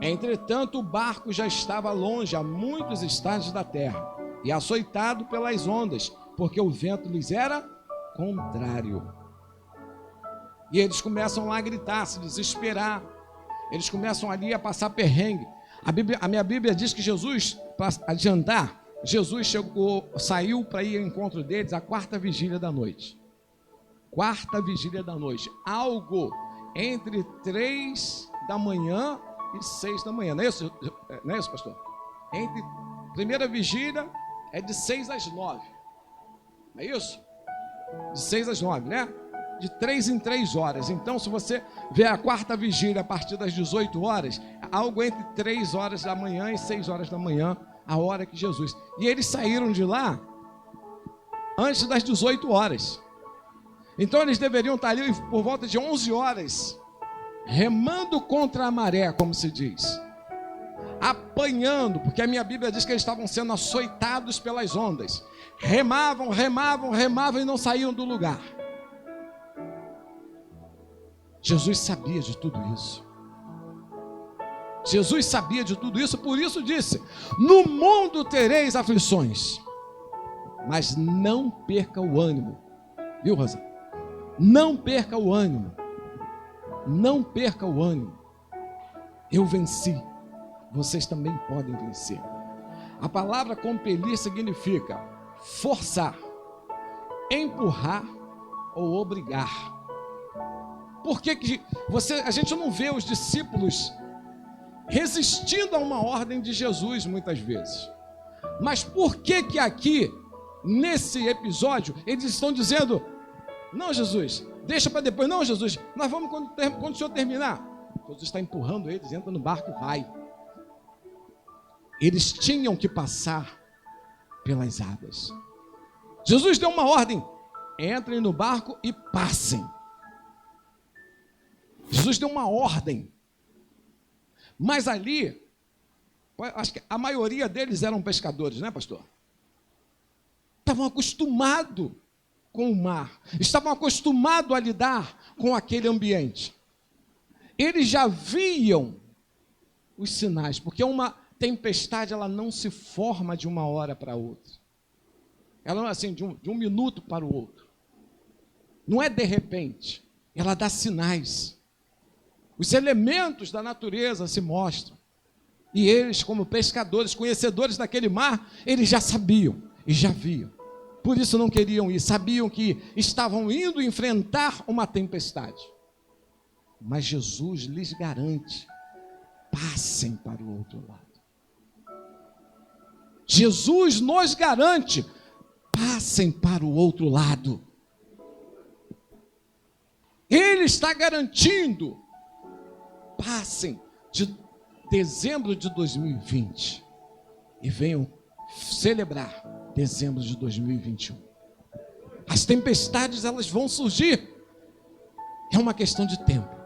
Speaker 1: Entretanto, o barco já estava longe, a muitos estádios da terra, e açoitado pelas ondas, porque o vento lhes era contrário. E eles começam lá a gritar, a se desesperar. Eles começam ali a passar perrengue. A minha Bíblia diz que Jesus, para adiantar, Jesus saiu para ir ao encontro deles à quarta vigília da noite. Quarta vigília da noite, algo entre 3 da manhã e 6 da manhã, não é isso, pastor? Primeira vigília é de 6 às 9, não é isso? De 6 às 9, né? De 3 em 3 horas. Então, se você vê a quarta vigília a partir das 18 horas, algo entre 3 horas da manhã e 6 horas da manhã, a hora que Jesus. E eles saíram de lá antes das 18 horas. Então eles deveriam estar ali por volta de 11 horas, remando contra a maré, como se diz, apanhando, porque a minha Bíblia diz que eles estavam sendo açoitados pelas ondas, remavam e não saíam do lugar. Jesus sabia de tudo isso. Jesus sabia de tudo isso, por isso disse: no mundo tereis aflições, mas não perca o ânimo. Viu, Rosa? Não perca o ânimo. Não perca o ânimo. Eu venci, vocês também podem vencer. A palavra compelir significa forçar, empurrar ou obrigar. Por que a gente não vê os discípulos resistindo a uma ordem de Jesus muitas vezes? Mas por que aqui, nesse episódio, eles estão dizendo: não, Jesus, deixa para depois. Não, Jesus, nós vamos quando o Senhor terminar. Jesus está empurrando eles, entra no barco e vai. Eles tinham que passar pelas águas. Jesus deu uma ordem: entrem no barco e passem. Jesus deu uma ordem. Mas ali, acho que a maioria deles eram pescadores, né, pastor? Estavam acostumados com o mar, estavam acostumados a lidar com aquele ambiente. Eles já viam os sinais, porque uma tempestade, ela não se forma de uma hora para outra. Ela não é assim, de um minuto para o outro. Não é de repente, ela dá sinais. Os elementos da natureza se mostram. E eles, como pescadores, conhecedores daquele mar, eles já sabiam e já viam. Por isso não queriam ir, sabiam que estavam indo enfrentar uma tempestade. Mas Jesus lhes garante: passem para o outro lado. Jesus nos garante: passem para o outro lado. Ele está garantindo: passem de dezembro de 2020 e venham celebrar dezembro de 2021. As tempestades, elas vão surgir. É uma questão de tempo.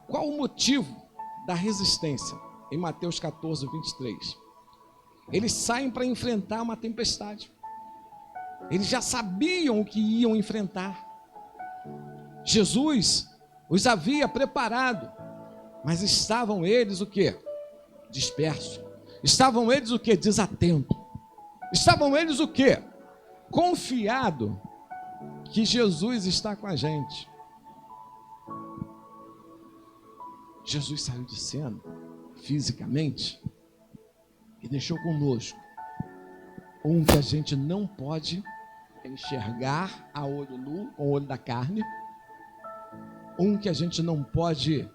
Speaker 1: Qual o motivo da resistência? Em Mateus 14, 23. Eles saem para enfrentar uma tempestade. Eles já sabiam o que iam enfrentar. Jesus os havia preparado, mas estavam eles o quê? Dispersos. Estavam eles o quê? Desatentos. Estavam eles o quê? Confiado que Jesus está com a gente. Jesus saiu de cena, fisicamente, e deixou conosco um que a gente não pode enxergar a olho nu, com o olho da carne, um que a gente não pode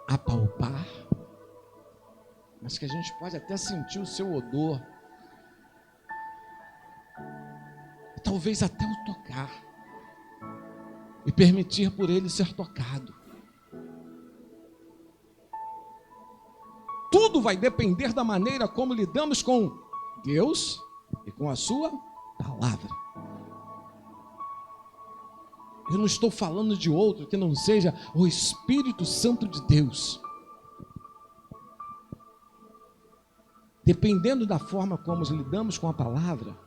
Speaker 1: apalpar, mas que a gente pode até sentir o seu odor, talvez até o tocar, e permitir por ele ser tocado. Tudo vai depender da maneira como lidamos com Deus e com a sua palavra. Eu não estou falando de outro que não seja o Espírito Santo de Deus. Dependendo da forma como lidamos com a palavra,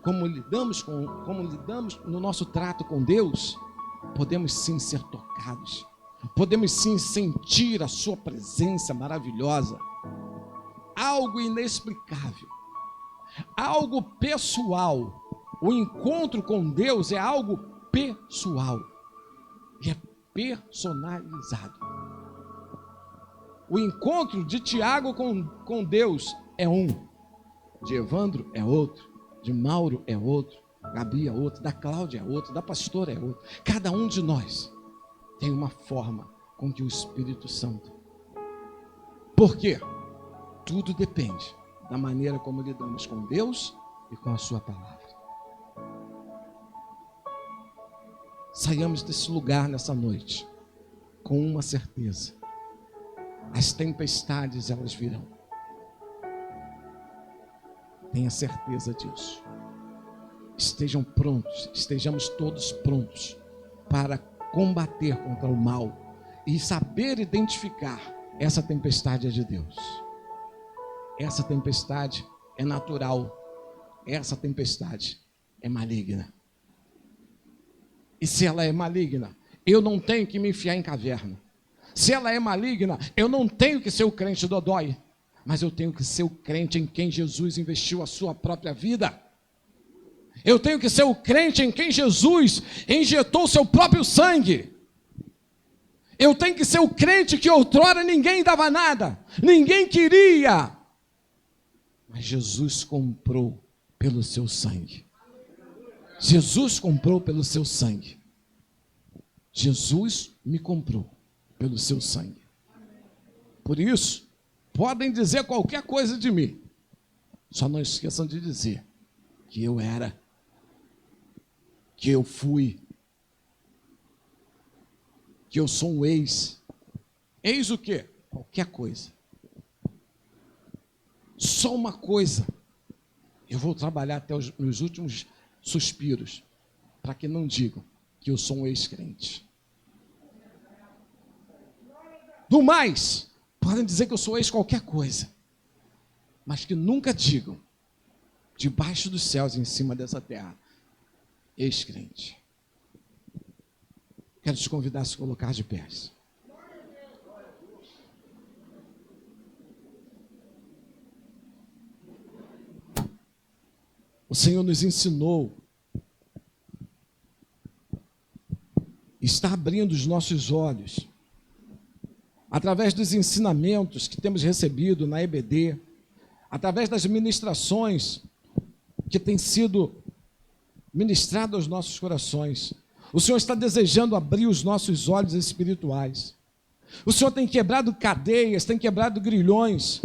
Speaker 1: como lidamos no nosso trato com Deus, podemos sim ser tocados. Podemos sim sentir a sua presença maravilhosa. Algo inexplicável. Algo pessoal. O encontro com Deus é algo pessoal. E é personalizado. O encontro de Tiago com Deus é um. De Evandro é outro. De Mauro é outro. Gabi é outro. Da Cláudia é outro. Da pastora é outro. Cada um de nós tem uma forma com que o Espírito Santo. Por quê? Tudo depende da maneira como lidamos com Deus e com a sua palavra. Saiamos desse lugar nessa noite com uma certeza: as tempestades, elas virão. Tenha certeza disso. Estejam prontos, estejamos todos prontos para combater contra o mal e saber identificar: essa tempestade é de Deus. Essa tempestade é natural. Essa tempestade é maligna. E se ela é maligna, eu não tenho que me enfiar em caverna. Se ela é maligna, eu não tenho que ser o crente dodói, mas eu tenho que ser o crente em quem Jesus investiu a sua própria vida. Eu tenho que ser o crente em quem Jesus injetou o seu próprio sangue. Eu tenho que ser o crente que outrora ninguém dava nada, ninguém queria. Mas Jesus comprou pelo seu sangue. Jesus comprou pelo seu sangue. Jesus me comprou pelo seu sangue. Por isso, podem dizer qualquer coisa de mim. Só não esqueçam de dizer que eu era, que eu fui, que eu sou um ex. Ex o quê? Qualquer coisa. Só uma coisa. Eu vou trabalhar até os meus últimos suspiros, para que não digam que eu sou um ex-crente. Do mais, podem dizer que eu sou ex qualquer coisa, mas que nunca digam, debaixo dos céus e em cima dessa terra, ex-crente. Quero te convidar a se colocar de pés. O Senhor nos ensinou, está abrindo os nossos olhos, através dos ensinamentos que temos recebido na EBD, através das ministrações que têm sido ministradas aos nossos corações. O Senhor está desejando abrir os nossos olhos espirituais. O Senhor tem quebrado cadeias, tem quebrado grilhões.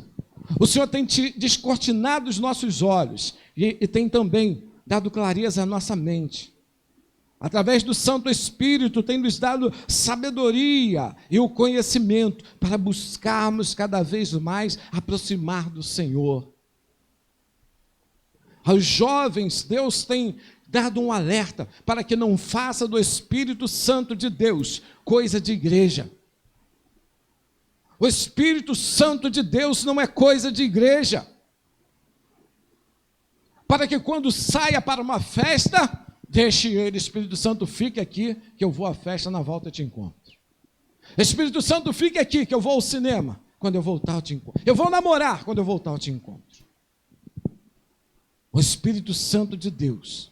Speaker 1: O Senhor tem descortinado os nossos olhos e tem também dado clareza à nossa mente. Através do Santo Espírito tem nos dado sabedoria e o conhecimento para buscarmos cada vez mais aproximar do Senhor. Aos jovens, Deus tem dado um alerta para que não faça do Espírito Santo de Deus coisa de igreja. O Espírito Santo de Deus não é coisa de igreja. Para que quando saia para uma festa, deixe ele, Espírito Santo, fique aqui, que eu vou à festa, na volta eu te encontro. Espírito Santo, fique aqui, que eu vou ao cinema, quando eu voltar eu te encontro. Eu vou namorar, quando eu voltar eu te encontro. O Espírito Santo de Deus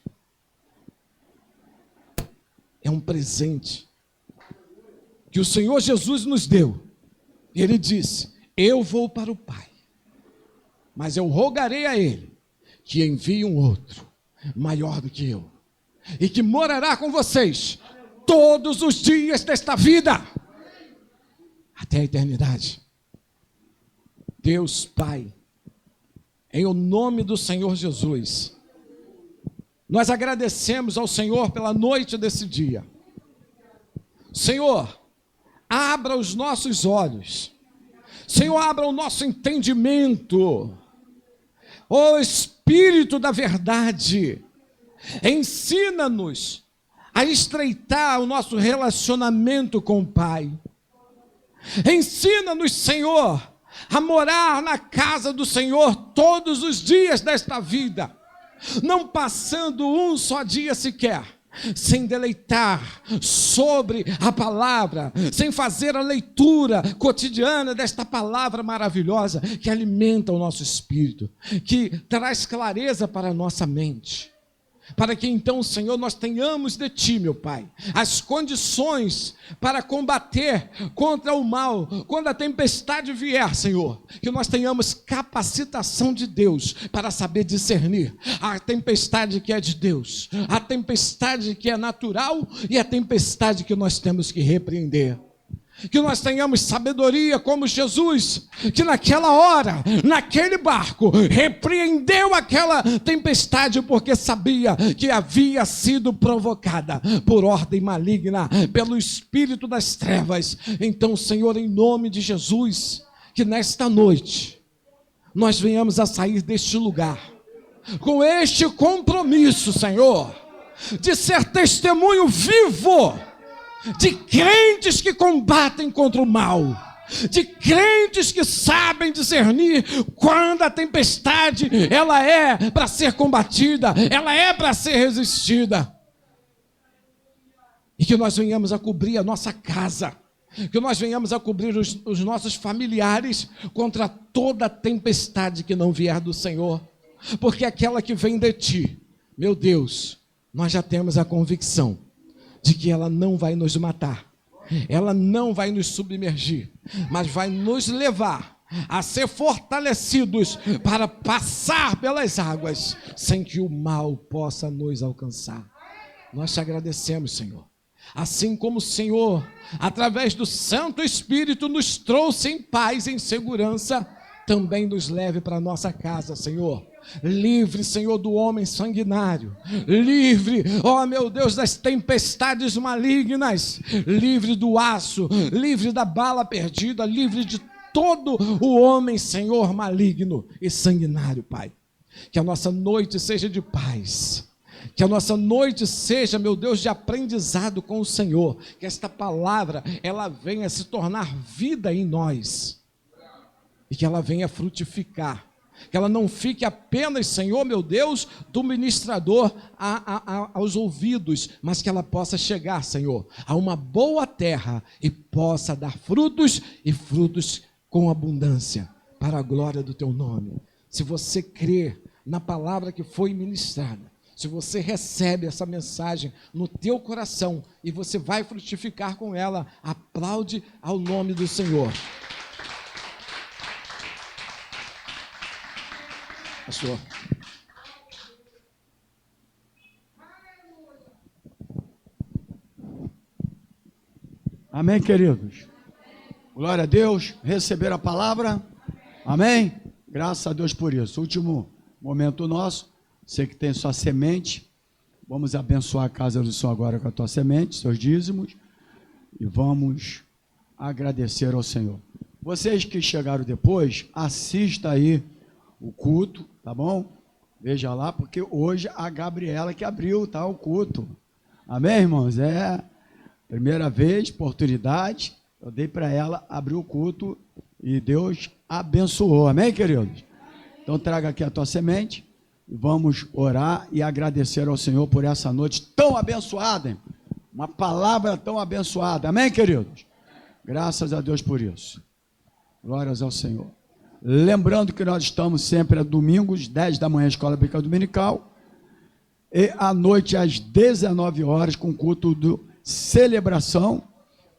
Speaker 1: é um presente que o Senhor Jesus nos deu. E Ele disse, eu vou para o Pai, mas eu rogarei a Ele que envie um outro, maior do que eu, e que morará com vocês todos os dias desta vida, até a eternidade. Deus Pai, em o nome do Senhor Jesus, nós agradecemos ao Senhor pela noite desse dia. Senhor, abra os nossos olhos. Senhor, abra o nosso entendimento. Ó Espírito da verdade, ensina-nos a estreitar o nosso relacionamento com o Pai. Ensina-nos, Senhor, a morar na casa do Senhor todos os dias desta vida, não passando um só dia sequer sem deleitar sobre a palavra, sem fazer a leitura cotidiana desta palavra maravilhosa que alimenta o nosso espírito, que traz clareza para a nossa mente, para que então, Senhor, nós tenhamos de Ti, meu Pai, as condições para combater contra o mal, quando a tempestade vier, Senhor, que nós tenhamos capacitação de Deus para saber discernir a tempestade que é de Deus, a tempestade que é natural e a tempestade que nós temos que repreender. Que nós tenhamos sabedoria como Jesus, que naquela hora, naquele barco, repreendeu aquela tempestade porque sabia que havia sido provocada por ordem maligna, pelo espírito das trevas. Então, Senhor, em nome de Jesus, que nesta noite nós venhamos a sair deste lugar com este compromisso, Senhor, de ser testemunho vivo de crentes que combatem contra o mal, de crentes que sabem discernir quando a tempestade ela é para ser combatida, ela é para ser resistida, e que nós venhamos a cobrir a nossa casa, que nós venhamos a cobrir os nossos familiares contra toda tempestade que não vier do Senhor, porque aquela que vem de Ti, meu Deus, nós já temos a convicção de que ela não vai nos matar, ela não vai nos submergir, mas vai nos levar a ser fortalecidos para passar pelas águas, sem que o mal possa nos alcançar. Nós te agradecemos, Senhor. Assim como o Senhor, através do Santo Espírito, nos trouxe em paz, em segurança, também nos leve para a nossa casa, Senhor. Livre, Senhor, do homem sanguinário. Livre, ó meu Deus, das tempestades malignas. Livre do aço, livre da bala perdida, livre de todo o homem, Senhor, maligno e sanguinário, Pai. Que a nossa noite seja de paz. Que a nossa noite seja, meu Deus, de aprendizado com o Senhor. Que esta palavra, ela venha se tornar vida em nós. E que ela venha frutificar. Que ela não fique apenas, Senhor, meu Deus, do ministrador aos ouvidos, mas que ela possa chegar, Senhor, a uma boa terra e possa dar frutos e frutos com abundância, para a glória do teu nome. Se você crê na palavra que foi ministrada, se você recebe essa mensagem no teu coração e você vai frutificar com ela, aplaude ao nome do Senhor. Pastor.
Speaker 2: Amém, queridos? Glória a Deus, receber a palavra, amém? Graças a Deus por isso. Último momento nosso, você que tem sua semente, vamos abençoar a casa do Senhor agora com a tua semente, seus dízimos, e vamos agradecer ao Senhor. Vocês que chegaram depois, assista aí o culto, tá bom? Veja lá, porque hoje a Gabriela que abriu, tá, o culto. Amém, irmãos? É primeira vez, oportunidade, eu dei para ela abrir o culto e Deus abençoou. Amém, queridos? Então traga aqui a tua semente e vamos orar e agradecer ao Senhor por essa noite tão abençoada, hein? Uma palavra tão abençoada. Amém, queridos? Graças a Deus por isso. Glórias ao Senhor. Lembrando que nós estamos sempre a domingos, 10 da manhã, Escola Bíblica Dominical, e à noite às 19 horas, com culto de celebração,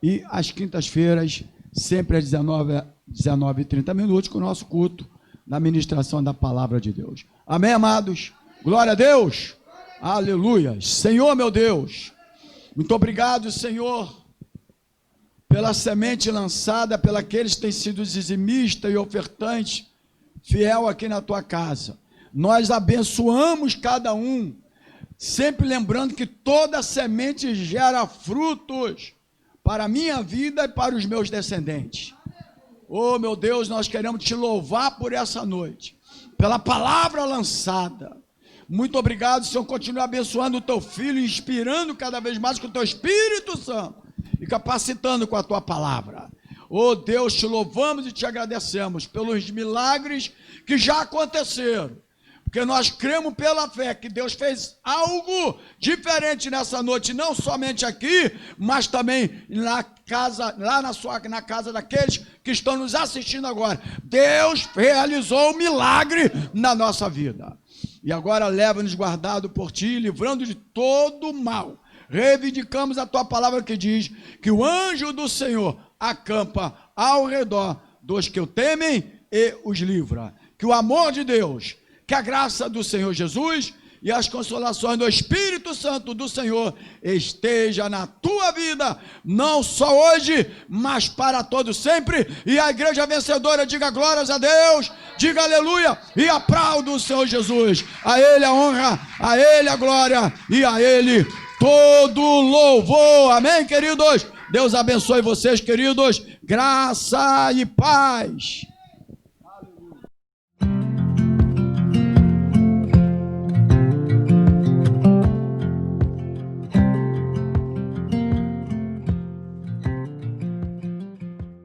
Speaker 2: e às quintas-feiras, sempre às 19h30, com o nosso culto na ministração da palavra de Deus. Amém, amados? Glória a Deus! Aleluia! Senhor, meu Deus, muito obrigado, Senhor, pela semente lançada, pelos que têm sido dizimista e ofertante, fiel aqui na tua casa. Nós abençoamos cada um, sempre lembrando que toda semente gera frutos para a minha vida e para os meus descendentes. Oh, meu Deus, nós queremos te louvar por essa noite, pela palavra lançada. Muito obrigado, Senhor, continue abençoando o teu filho, inspirando cada vez mais com o teu Espírito Santo e capacitando com a tua palavra. Oh Deus, te louvamos e te agradecemos pelos milagres que já aconteceram, porque nós cremos pela fé que Deus fez algo diferente nessa noite, não somente aqui, mas também na casa, na casa daqueles que estão nos assistindo agora. Deus realizou um milagre na nossa vida. E agora leva-nos guardado por ti, livrando de todo mal. Reivindicamos a tua palavra que diz que o anjo do Senhor acampa ao redor dos que o temem e os livra. Que o amor de Deus, que a graça do Senhor Jesus e as consolações do Espírito Santo do Senhor esteja na tua vida, não só hoje, mas para todo sempre. E a igreja vencedora diga glórias a Deus, diga aleluia e aplauda o Senhor Jesus. A Ele a honra, a Ele a glória e a Ele todo louvor. Amém, queridos? Deus abençoe vocês, queridos. Graça e paz.